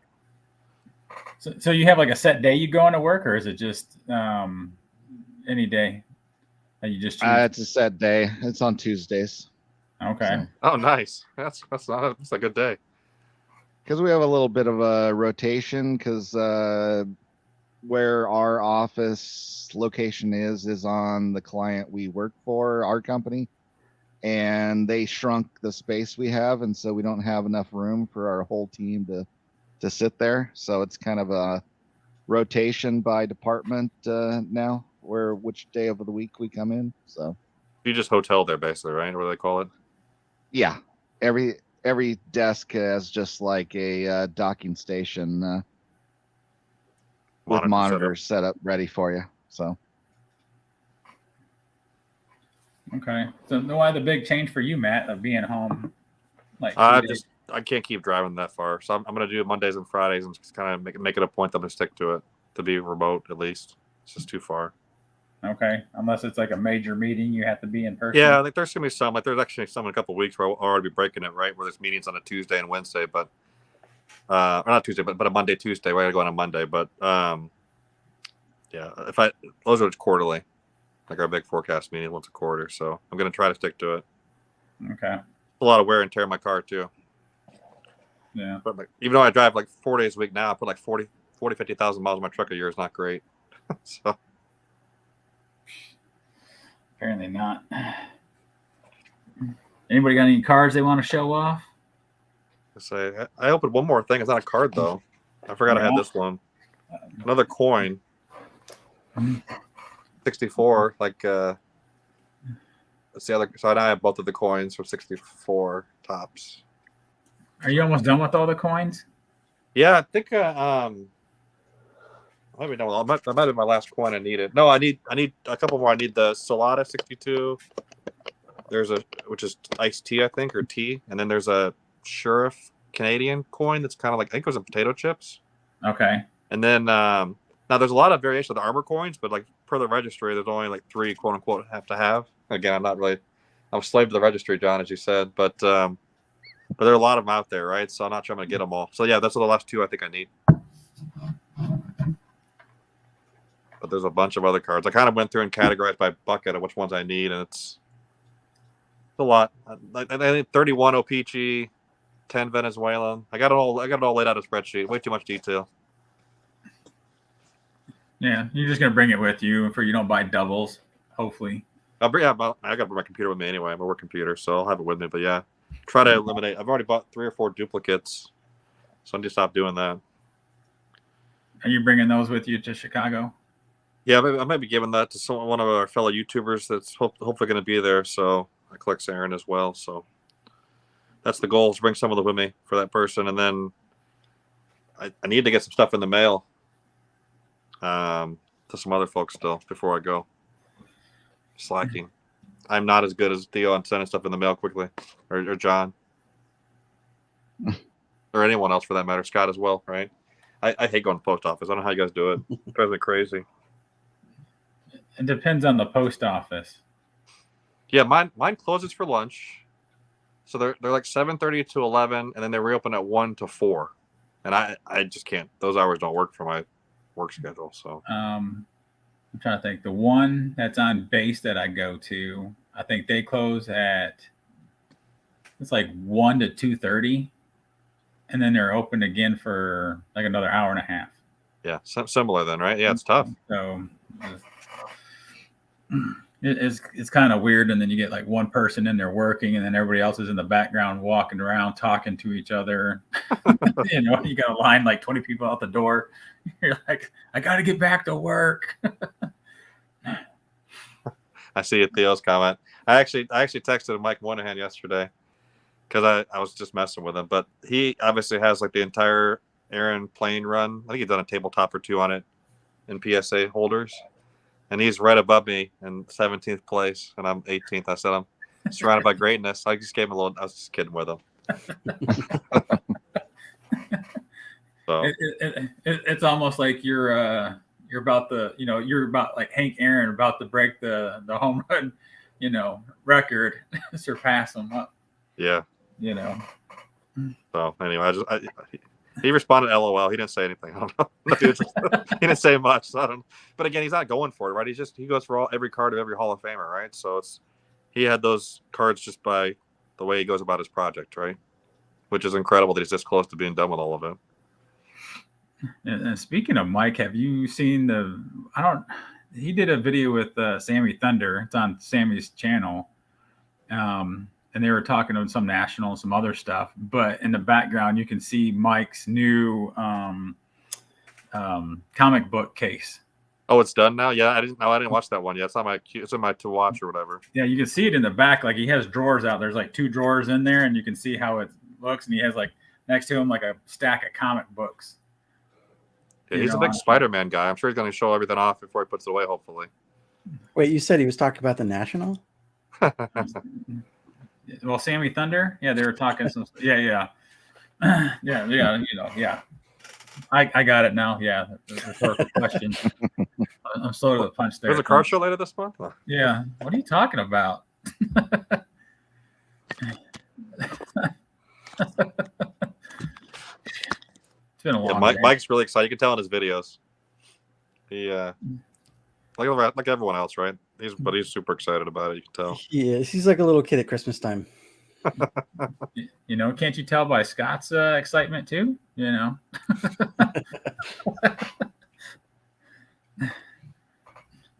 So you have like a set day you go into work, or is it just any day that you just choose? It's a set day. It's on Tuesdays. Okay. So. Oh, nice. That's a good day. Because we have a little bit of a rotation, because where our office location is on the client we work for, our company, and they shrunk the space we have, and so we don't have enough room for our whole team to sit there. So it's kind of a rotation by department now, which day of the week we come in. So you just hotel there, basically, right? What do they call it? Yeah, every desk has just like a docking station with monitors set up ready for you. So okay. So why the big change for you, Matt, of being home? Like I can't keep driving that far, so I'm going to do it Mondays and Fridays and just kind of make it a point that I'm going to stick to it, to be remote at least. It's just too far. Okay, unless it's like a major meeting, you have to be in person. Yeah, I think there's gonna be some. Like there's actually some in a couple of weeks where I'll already be breaking it, right? Where there's meetings on a Tuesday and Wednesday, but or not Tuesday, but a Monday, Tuesday. We're gonna go on a Monday, but yeah, those are quarterly, like our big forecast meeting once a quarter. So I'm gonna try to stick to it. Okay. A lot of wear and tear in my car too. Yeah. But like, even though I drive like 4 days a week now, I put like 50,000 miles on my truck a year is not great. So Apparently not. Anybody got any cards they want to show off? I opened one more thing. It's not a card though. I forgot I had this one. Another coin. 64. Like that's the other. So now I have both of the coins for 64 tops. Are you almost done with all the coins? Yeah, I think. Let me know. That might be my last coin I needed. No, I need a couple more. I need the Solada 62. There's which is iced tea, I think, or tea, and then there's a Sheriff Canadian coin that's kind of like, I think it was in potato chips. Okay. And then now there's a lot of variation of the armor coins, but like per the registry, there's only like 3 quote unquote have to have. Again, I'm a slave to the registry, John, as you said, but there are a lot of them out there, right? So I'm not sure I'm gonna get them all. So yeah, that's the last 2 I think I need. But there's a bunch of other cards. I kind of went through and categorized by bucket of which ones I need, and it's a lot. I think 31 O-Pee-Chee, 10 Venezuelan. I got it all laid out in a spreadsheet. Way too much detail. Yeah, you're just gonna bring it with you for you don't buy doubles. Hopefully. I got to bring my computer with me anyway. My work computer, so I'll have it with me. But yeah, try to eliminate. I've already bought 3 or 4 duplicates, so I need to stop doing that. Are you bringing those with you to Chicago? Yeah, I might be giving that to one of our fellow YouTubers that's hopefully going to be there. So I collect Aaron as well. So that's the goal, is bring some of them with me for that person. And then I need to get some stuff in the mail to some other folks still before I go. Slacking. I'm not as good as Theo on sending stuff in the mail quickly, or John, or anyone else for that matter. Scott as well, right? I hate going to the post office. I don't know how you guys do it. It drives me crazy. It depends on the post office. Yeah, mine closes for lunch, so they're like 7:30 to 11, and then they reopen at 1 to 4, and I just can't. Those hours don't work for my work schedule. So I'm trying to think. The one that's on base that I go to, I think they close at it's like 1 to 2:30, and then they're open again for like another hour and a half. Yeah, similar then, right? Yeah, it's tough. So it's kind of weird, and then you get like one person in there working, and then everybody else is in the background walking around talking to each other. You know, you got a line like 20 people out the door. You're like, I got to get back to work. I see Theo's comment. I actually texted Mike Moynihan yesterday because I was just messing with him, but he obviously has like the entire Aaron plane run. I think he's done a tabletop or 2 on it in PSA holders. And he's right above me in 17th place, and I'm 18th. I said I'm surrounded by greatness. I just gave him a little. I was just kidding with him. So it's almost like you're about you're about like Hank Aaron about to break the home run, record, surpass him up. Yeah. So anyway, he responded LOL. He didn't say anything. I don't know. He didn't say much. So I don't. But again, he's not going for it, right? He goes for every card of every Hall of Famer, right? So he had those cards just by the way he goes about his project, right? Which is incredible that he's this close to being done with all of it. And speaking of Mike, have you seen he did a video with Sammy Thunder. It's on Sammy's channel. And they were talking about some national, some other stuff, but in the background you can see Mike's new comic book case. Oh, it's done now? Yeah, I didn't watch that one yet. It's in my to watch or whatever. Yeah, you can see it in the back. Like he has drawers out. There's like 2 drawers in there, and you can see how it looks. And he has like next to him like a stack of comic books. Yeah, he's a big Spider-Man guy. I'm sure he's going to show everything off before he puts it away, hopefully. Wait, you said he was talking about the National? Well, Sammy Thunder, yeah, they were talking some, yeah. I got it now. Yeah, the perfect question. I'm slow to the punch there. There's a car show later this month. Yeah. What are you talking about? It's been a long day. Mike's really excited. You can tell in his videos. He like everyone else, right? He's super excited about it. You can tell. He is. He's like a little kid at Christmas time. You know, can't you tell by Scott's excitement too? You know.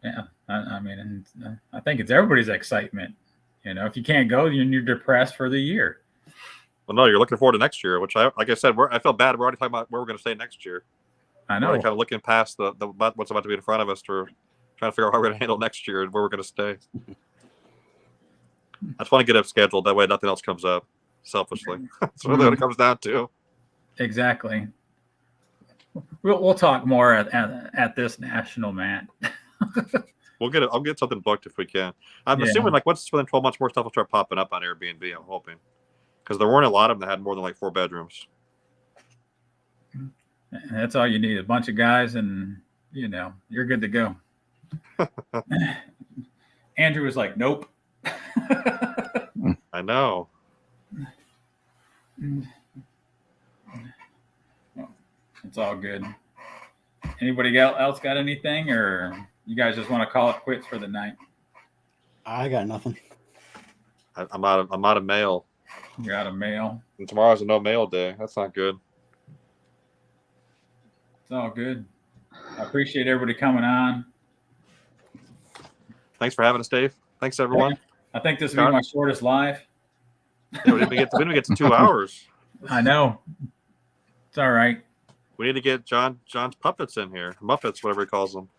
Yeah, I mean, I think it's everybody's excitement. You know, if you can't go, you're depressed for the year. Well, no, you're looking forward to next year, which like I said, I feel bad. We're already talking about where we're going to stay next year. I know. We're kind of looking past the what's about to be in front of us to trying to figure out how we're going to handle next year and where we're going to stay. I just want to get it scheduled. That way nothing else comes up selfishly. That's what it comes down to. Exactly. We'll talk more at this national, Matt. I'll get something booked if we can. I'm assuming like once within 12 months, more stuff will start popping up on Airbnb. I'm hoping because there weren't a lot of them that had more than like 4 bedrooms. That's all you need. A bunch of guys, and you know you're good to go. Andrew was like, "Nope." I know. It's all good. Anybody else got anything, or you guys just want to call it quits for the night? I got nothing. I'm out of mail. You're out of mail. And tomorrow's a no mail day. That's not good. It's all good. I appreciate everybody coming on. Thanks for having us, Dave. Thanks everyone. I think this will be my shortest live. Yeah, we didn't get to 2 hours. I know. It's all right. We need to get John's puppets in here. Muppets, whatever he calls them.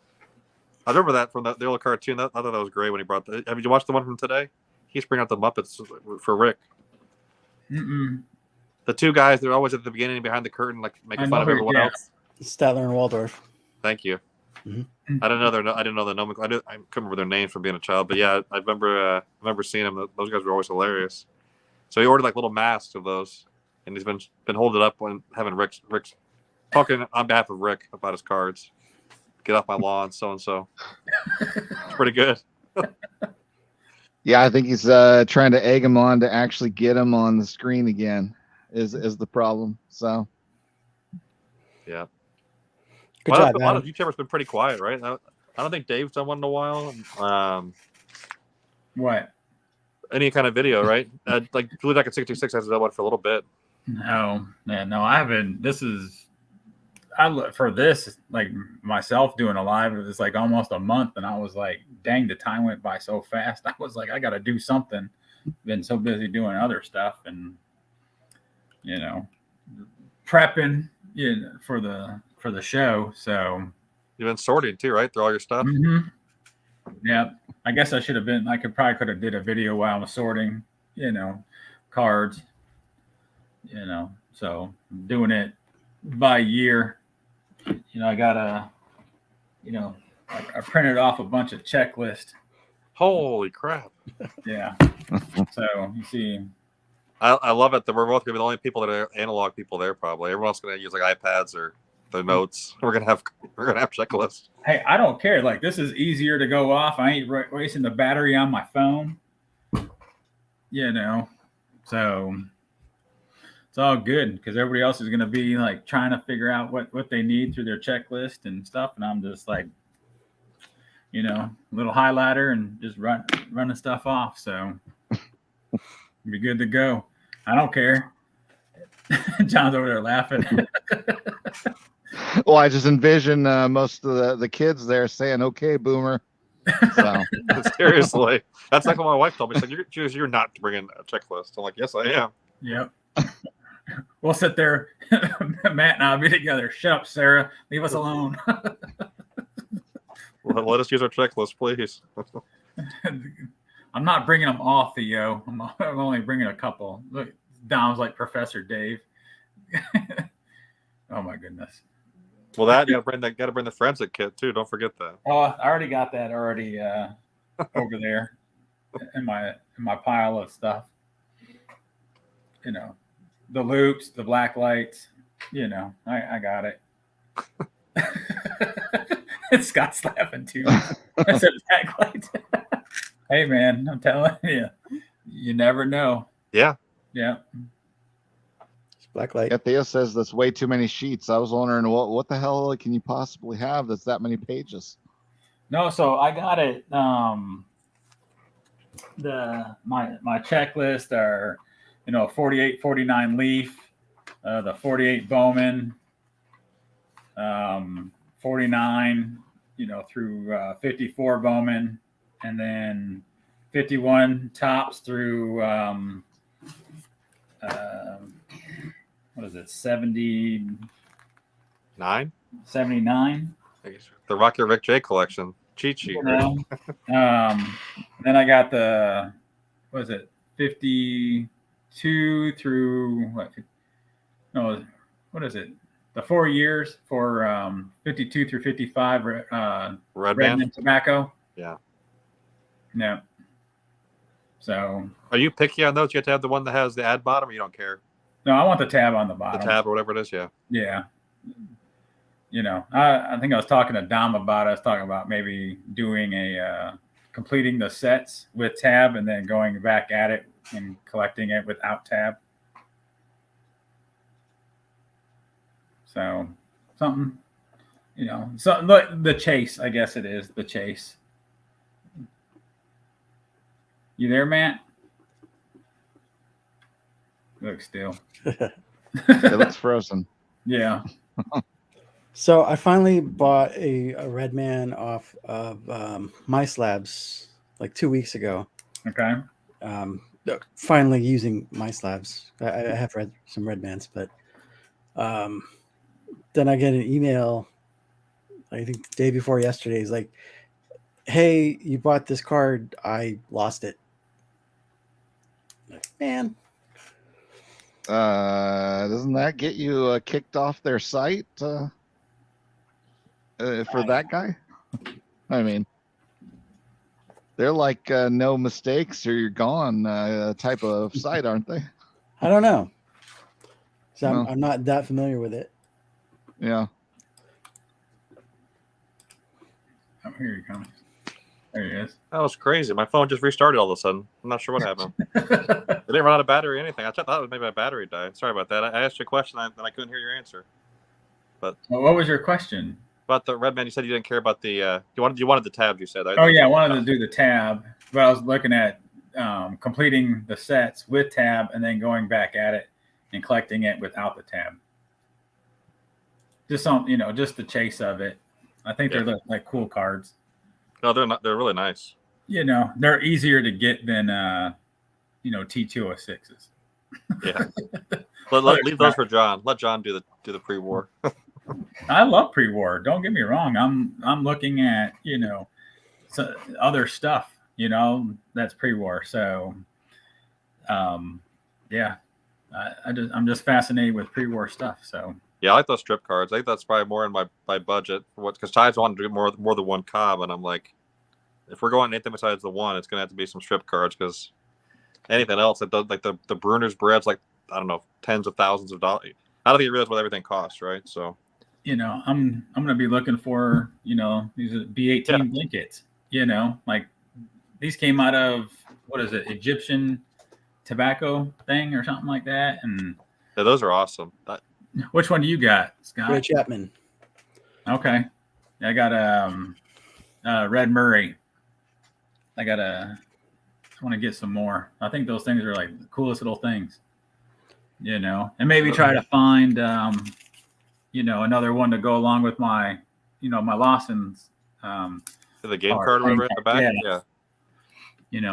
I remember that from the old cartoon. I thought that was great when he brought have you watched the one from today? He's bringing out the Muppets for Rick. Mm-mm. The 2 guys, they're always at the beginning and behind the curtain, like making fun of everyone else. Statler and Waldorf. Thank you. Mm-hmm. I didn't know the nomenclature. I couldn't remember their names from being a child, but yeah, I remember seeing them. Those guys were always hilarious. So he ordered like little masks of those, and he's been holding up when having Rick's talking on behalf of Rick about his cards. Get off my lawn, so and so. It's pretty good. Yeah, I think he's trying to egg him on to actually get him on the screen again. Is the problem? So. Yeah. Good job, a lot of YouTubers been pretty quiet, right? I don't think Dave's done one in a while. What? Any kind of video, right? Like Blue Jacket 66 has done one for a little bit. No, I haven't. For this, like myself doing a live, it was like almost a month, and I was like, dang, the time went by so fast. I was like, I got to do something. Been so busy doing other stuff, and you know, prepping, for the show. So you've been sorting too, right? Through all your stuff. Mm-hmm. Yeah, I guess I should have been. I could have did a video while I'm sorting, cards. So I'm doing it by year. I got I printed off a bunch of checklists. Holy crap! Yeah. So you see, I love it that we're both gonna be the only people that are analog people there. Probably everyone else gonna use like iPads or their notes. We're gonna have checklists. Hey, I don't care. Like this is easier to go off. I ain't wasting the battery on my phone. So it's all good because everybody else is gonna be like trying to figure out what they need through their checklist and stuff, and I'm just like, little highlighter and just running stuff off. So be good to go. I don't care. John's over there laughing. Well, I just envision most of the kids there saying, "Okay, boomer." So. Seriously, that's like what my wife told me. She's like, "You're not bringing a checklist." I'm like, "Yes, I am." Yep. We'll sit there. Matt and I'll be together. Shut up, Sarah. Leave us alone. Well, let us use our checklist, please. I'm not bringing them all, Theo. I'm only bringing a couple. Look, Dom's like Professor Dave. Oh my goodness. Well, you gotta bring the forensic kit too. Don't forget that. Oh, I already got that over there in my pile of stuff. The loops, the black lights. I got it. Scott's laughing too. I said backlight. Hey man, I'm telling you, you never know. Yeah. Yeah. It's blacklight. Yeah, Theo says that's way too many sheets. I was wondering what the hell can you possibly have that's that many pages? No, so I got it. My checklist are, 48, 49 Leaf, the 48 Bowman, 49, through 54 Bowman, and then 51 tops through what is it, 9. 79? I guess the Rocky Rick J collection cheat sheet. Right? Then I got the, what is it, 52 through what? No, what is it? The 4 years for 52 through 55 Red Redman Man. Tobacco. Yeah. Yeah. So. Are you picky on those? You have to have the one that has the ad bottom, or you don't care? No, I want the tab on the The bottom. tab or whatever it is. Yeah. Yeah. I think I was talking to Dom about it. I was talking about maybe doing completing the sets with tab and then going back at it and collecting it without tab. So something, so the chase, I guess it is the chase. You there, Matt? Look, still. It looks frozen. Yeah. So I finally bought a Redman off of My Slabs like 2 weeks ago. Okay. Finally using My Slabs. I have read some Redmans, but then I get an email, I think the day before yesterday. He's like, "Hey, you bought this card. I lost it." Like, man. Doesn't that get you kicked off their site for that guy? I mean, they're like no mistakes or you're gone type of site, aren't they? I don't know. So No. I'm not that familiar with it. Yeah. Oh, here he comes. There he is. That was crazy. My phone just restarted all of a sudden. I'm not sure what happened. It didn't run out of battery or anything. I thought it was maybe my battery died. Sorry about that. I asked you a question and I couldn't hear your answer. But Well, what was your question? about the Redman, you said you didn't care about the you wanted the tabs. You said. Right? Oh yeah, I wanted to do the tab, but I was looking at completing the sets with tab and then going back at it and collecting it without the tab. Just just the chase of it. I think they're like cool cards. No, they're not. They're really nice. They're easier to get than T206s. Yeah. Leave those for John. Let John do the pre-war. I love pre-war. Don't get me wrong. I'm looking at other stuff that's pre-war. So yeah, I'm just fascinated with pre-war stuff. So yeah, I like those strip cards. I think that's probably more in my budget. Because Tides wanted to do more than one cob, and I'm like, if we're going anything besides the one, it's gonna have to be some strip cards because anything else that does, like the Bruner's bread's like, I don't know, tens of thousands of dollars. I don't think you realize what everything costs, right? So I'm gonna be looking for these B18 blankets. Like these came out of what is it, Egyptian tobacco thing or something like that. And yeah, those are awesome. Which one do you got, Scott? Ray Chapman. Okay, I got Red Murray. I want to get some more. I think those things are like the coolest little things, and maybe try to find, another one to go along with my, my Lawson's. The game card or whatever in the back. Yeah.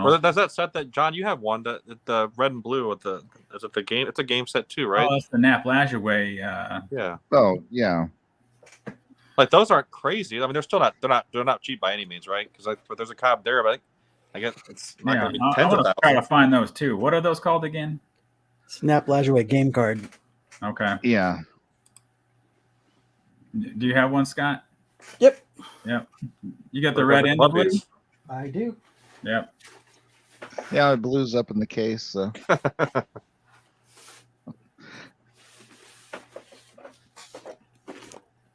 Or does that set that John? You have one the red and blue with the is it the game? It's a game set too, right? Oh, that's the Nap Lajoie. Yeah. Oh yeah. Like those aren't crazy. I mean, they're not cheap by any means, right? Because there's a cob there, but I guess it's not going to be tens of thousands. Try to find those too. What are those called again? Snap Lajoie game card. Okay. Yeah. Do you have one, Scott? Yep. You got the red and the blue? I do. Yep. Yeah, blue's up in the case. So.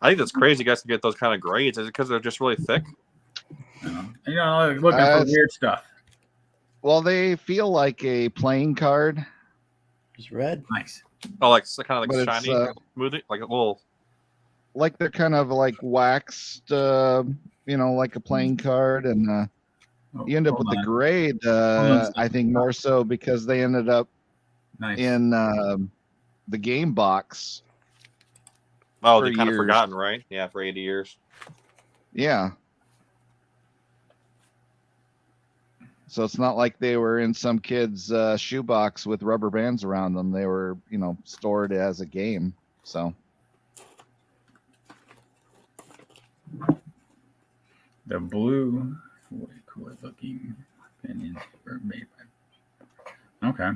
I think that's crazy. You guys can get those kind of grades. Is it because they're just really thick? Looking for weird stuff. Well, they feel like a playing card. It's red. Nice. Oh, like kind of But like it's, shiny, smooth, like a little. Like they're kind of like waxed, like a playing card, and you end up with the grade. I think more so because they ended up Nice. in the game box. Oh, for they kind of years. forgotten, right? Yeah, for 80 years. Yeah. So it's not like they were in some kid's shoebox with rubber bands around them. They were, stored as a game. So The blue, way cooler looking opinions were made by. Okay.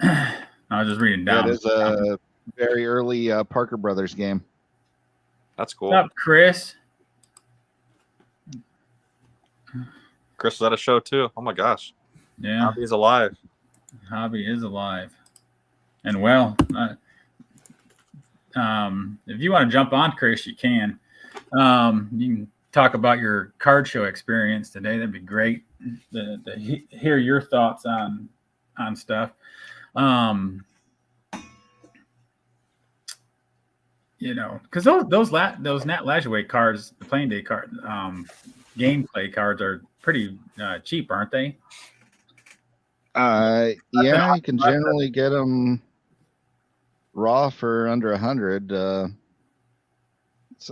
I was just reading down. it is a very early Parker Brothers game. That's cool. What's up, Chris? Chris was at a show too. Oh my gosh. Yeah. Hobby is alive. Hobby is alive. And well, if you want to jump on, Chris, you can. You can talk about your card show experience today. That'd be great to hear your thoughts on stuff. Because those Nat Lajoie cards, the playing day card, gameplay cards are pretty cheap, aren't they? Yeah, you can generally get them raw for under 100.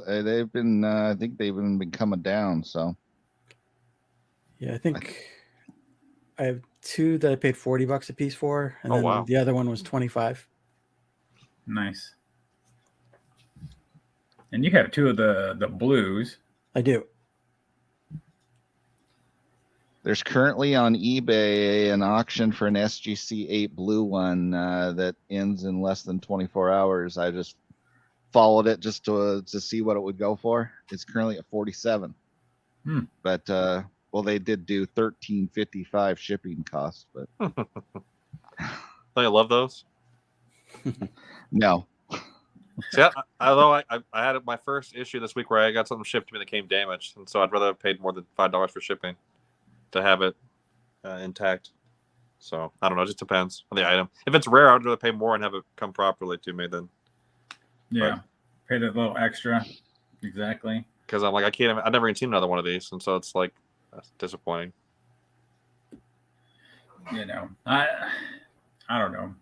They've been, I think they've even been coming down. So Yeah, I think I have two that I paid $40 a piece for, and then wow. the other one was 25. Nice. And you have two of the blues. I do. there's currently on eBay an auction for an SGC 8 blue one that ends in less than 24 hours. I just followed it just to see what it would go for. It's currently at 47. But well, they did do $13.55 shipping costs, but I love those. No. See, although I had my first issue this week where I got something shipped to me that came damaged, and so I'd rather have paid more than $5 for shipping to have it intact. So I don't know, it just depends on the item. If it's rare, I'd rather pay more and have it come properly to me than pay a little extra. Exactly. Because I'm like, I've never even seen another one of these, and so it's like that's disappointing. I don't know.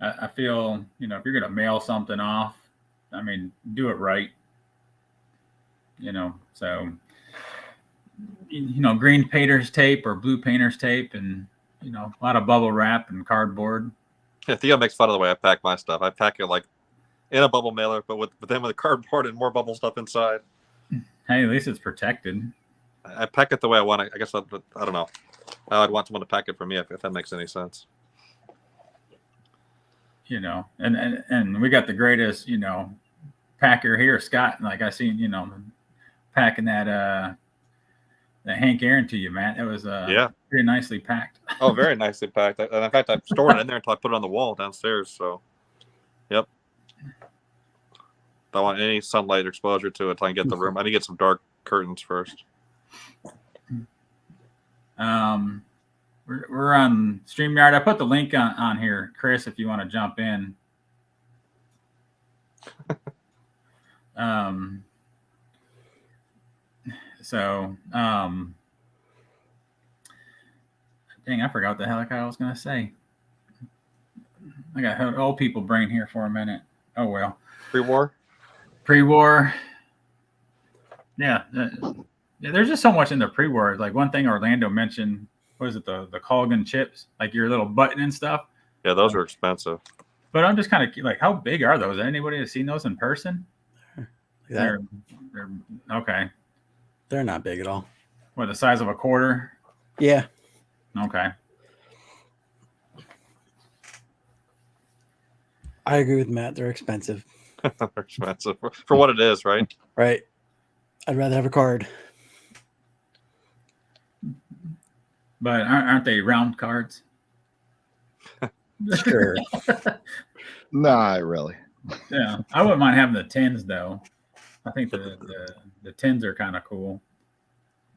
I feel, if you're going to mail something off, I mean, do it right. So, green painter's tape or blue painter's tape and, a lot of bubble wrap and cardboard. Yeah, Theo makes fun of the way I pack my stuff. I pack it like in a bubble mailer, but with the cardboard and more bubble stuff inside. Hey, at least it's protected. I pack it the way I want it. I guess I don't know. I'd want someone to pack it for me if that makes any sense. And we got the greatest, packer here, Scott. Like I seen, packing that Hank Aaron to you, Matt. It was pretty nicely packed. Oh, very nicely packed. And in fact, I stored it in there until I put it on the wall downstairs. So, yep. Don't want any sunlight exposure to it until I can get the room. I need to get some dark curtains first. We're on StreamYard. I put the link on here, Chris, if you want to jump in. Dang, I forgot what the heck I was going to say. I got old people brain here for a minute. Oh, well. Pre-war. Yeah. There's just so much in the pre-war. Like one thing Orlando mentioned, what is it, the Colgan chips, like your little button and stuff. Yeah, those are expensive. But I'm just kind of like, how big are those? Anybody has seen those in person? They're okay. They're not big at all. What, the size of a quarter? Yeah. Okay. I agree with Matt. They're expensive. They're expensive for what it is, right? Right. I'd rather have a card. But aren't they round cards? Sure. Not really. Yeah. I wouldn't mind having the tins, though. I think the tins are kind of cool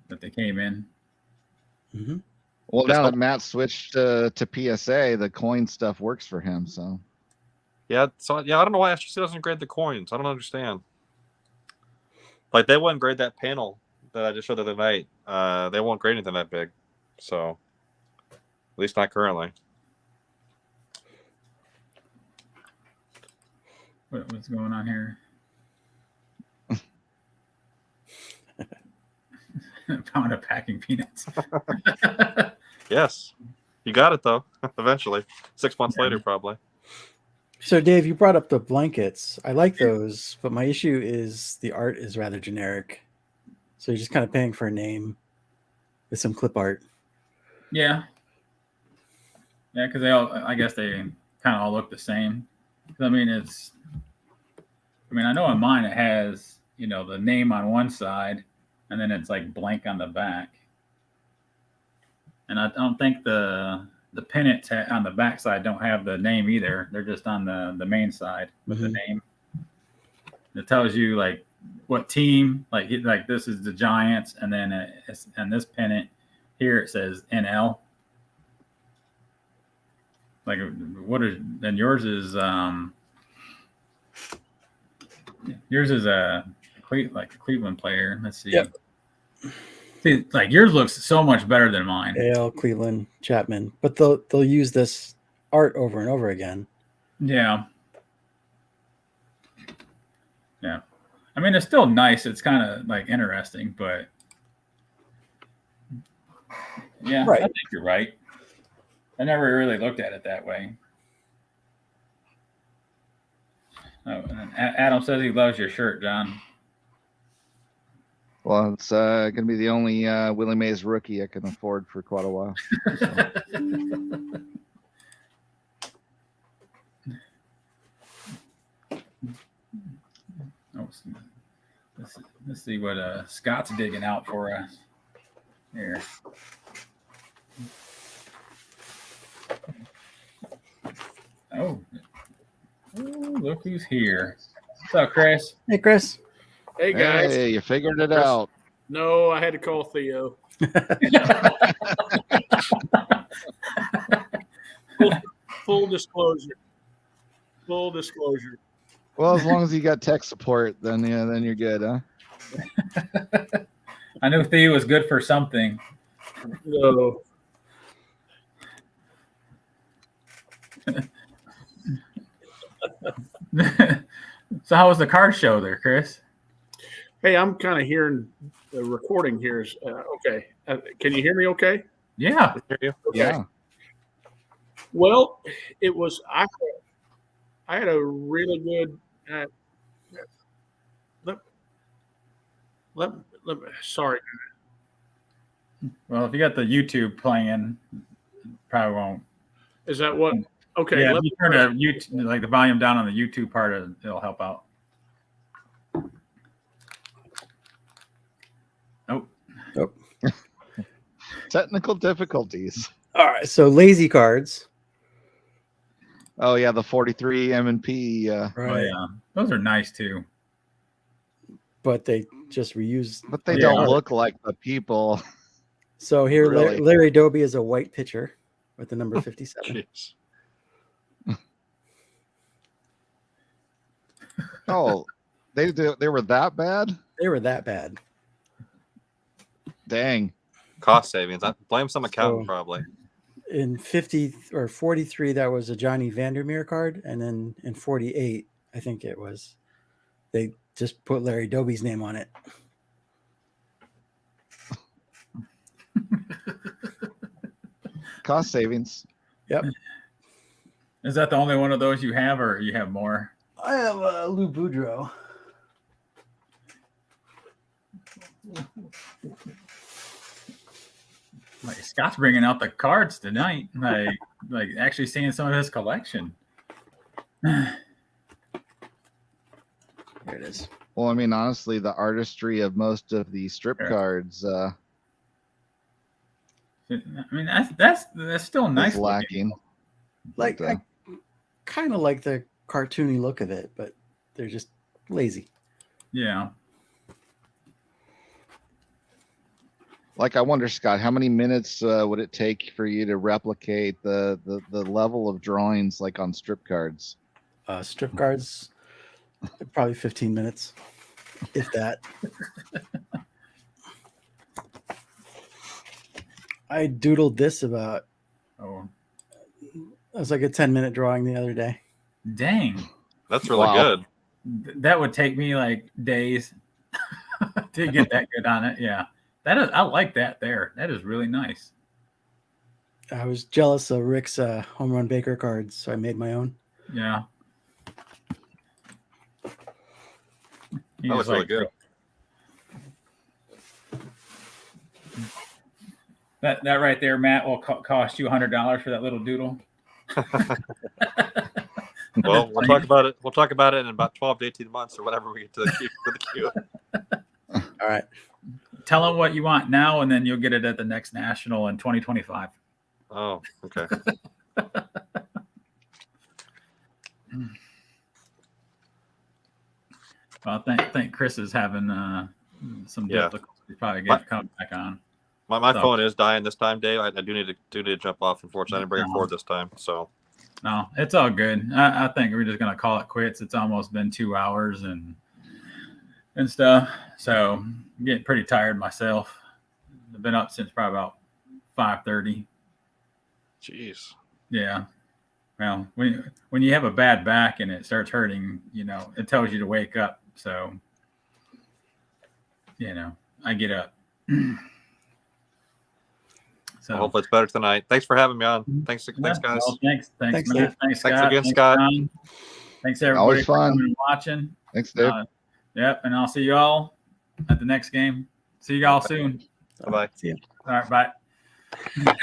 that they came in. Mm-hmm. Well, Just now the- that Matt switched to PSA, the coin stuff works for him. So Yeah, so I don't know why SGC doesn't grade the coins. I don't understand. Like they wouldn't grade that panel that I just showed the other night. They won't grade anything that big. So at least not currently. What's going on here? Pound of packing peanuts. Yes. You got it though, eventually. 6 months later, probably. So, Dave, you brought up the blankets. I like those, but my issue is the art is rather generic. So you're just kind of paying for a name with some clip art. Yeah. Yeah, because I guess they kind of all look the same. I mean, I know on mine it has, the name on one side, and then it's like blank on the back. And I don't think the pennants on the back side don't have the name either. They're just on the main side with the name. It tells you like what team, like this is the Giants, and then and this pennant here it says NL. Like then yours is a Cleveland player. Let's see. Yep. See, like yours looks so much better than mine. AL, Cleveland, Chapman, but they'll use this art over and over again. Yeah. Yeah. I mean, it's still nice. It's kind of like interesting, but yeah, Right. I think you're right. I never really looked at it that way. Oh, and Adam says he loves your shirt, John. well, it's going to be the only Willie Mays rookie I can afford for quite a while. So. Oh, let's see what Scott's digging out for us here. Oh, look who's here. What's up, Chris? Hey, Chris. Hey guys. Hey, you figured it Chris. out. No, I had to call Theo. Full disclosure. Full disclosure. Well, as long as you got tech support, then you're good, huh? I knew Theo was good for something. No. So how was the card show there, Chris? Hey, I'm kind of hearing the recording here is okay. Can you hear me okay? Yeah. Hear you? Okay. Yeah. Well, it was I had a really good sorry. Well, if you got the YouTube playing, probably won't. Is that what? Okay. Yeah, let if you turn the volume down on the YouTube part, it'll help out. Nope. Technical difficulties. All right. So lazy cards. Oh yeah, the 43 M&P. Oh, yeah. Those are nice too. But they just reuse. But they Yeah. don't look like the people. So here, Really? Larry Doby is a white pitcher with the number 57. Jeez. Oh, they were that bad? They were that bad. Dang. Cost savings. I blame some accountant So- probably. In 50 or 43, that was a Johnny Vandermeer card. And then in 48, I think it was, they just put Larry Doby's name on it. Cost savings. Yep. Is that the only one of those you have, or you have more? I have Lou Boudreau. Like Scott's bringing out the cards tonight. Like actually seeing some of his collection. There it is. Well, I mean, honestly, the artistry of most of the strip Sure. cards I mean, that's still nice. is lacking. Like, But, I kind of like the cartoony look of it, but they're just lazy. Yeah. Like, I wonder, Scott, how many minutes would it take for you to replicate the level of drawings like on strip cards? Strip cards, probably 15 minutes, if that. I doodled this about, Oh, it was like a 10-minute drawing the other day. dang. That's really Wow. good. That would take me like days to get that good on it. Yeah. That is, I like that there. That is really nice. I was jealous of Rick's home run Baker cards, so I made my own. Yeah. He That just looks really like good. that right there, Matt, will cost you $100 for that little doodle. Well, we'll talk about it. We'll talk about it in about 12 to 18 months or whatever we get to the queue. All right. Tell them what you want now, and then you'll get it at the next national in 2025. Oh, okay. Well, I think Chris is having some Yeah. difficulty probably getting coming back on. My So- phone is dying this time, Dave. I do need to jump off. Unfortunately, I didn't bring it forward this time. So No, it's all good. I think we're just gonna call it quits. It's almost been 2 hours and stuff. So I'm getting pretty tired myself. I've been up since probably about 5:30. jeez. Yeah. Well, when you have a bad back and it starts hurting, it tells you to wake up. So, I get up. So Hopefully it's better tonight. Thanks for having me on. Thanks guys. Well, thanks, Thanks, Matt. Dave. Thanks, Thanks Scott. again, Scott. John. Thanks everybody Always for fun. coming and watching. Thanks, Dave. Yep, and I'll see you all at the next game. See you all soon. Bye bye. See ya. All right, bye.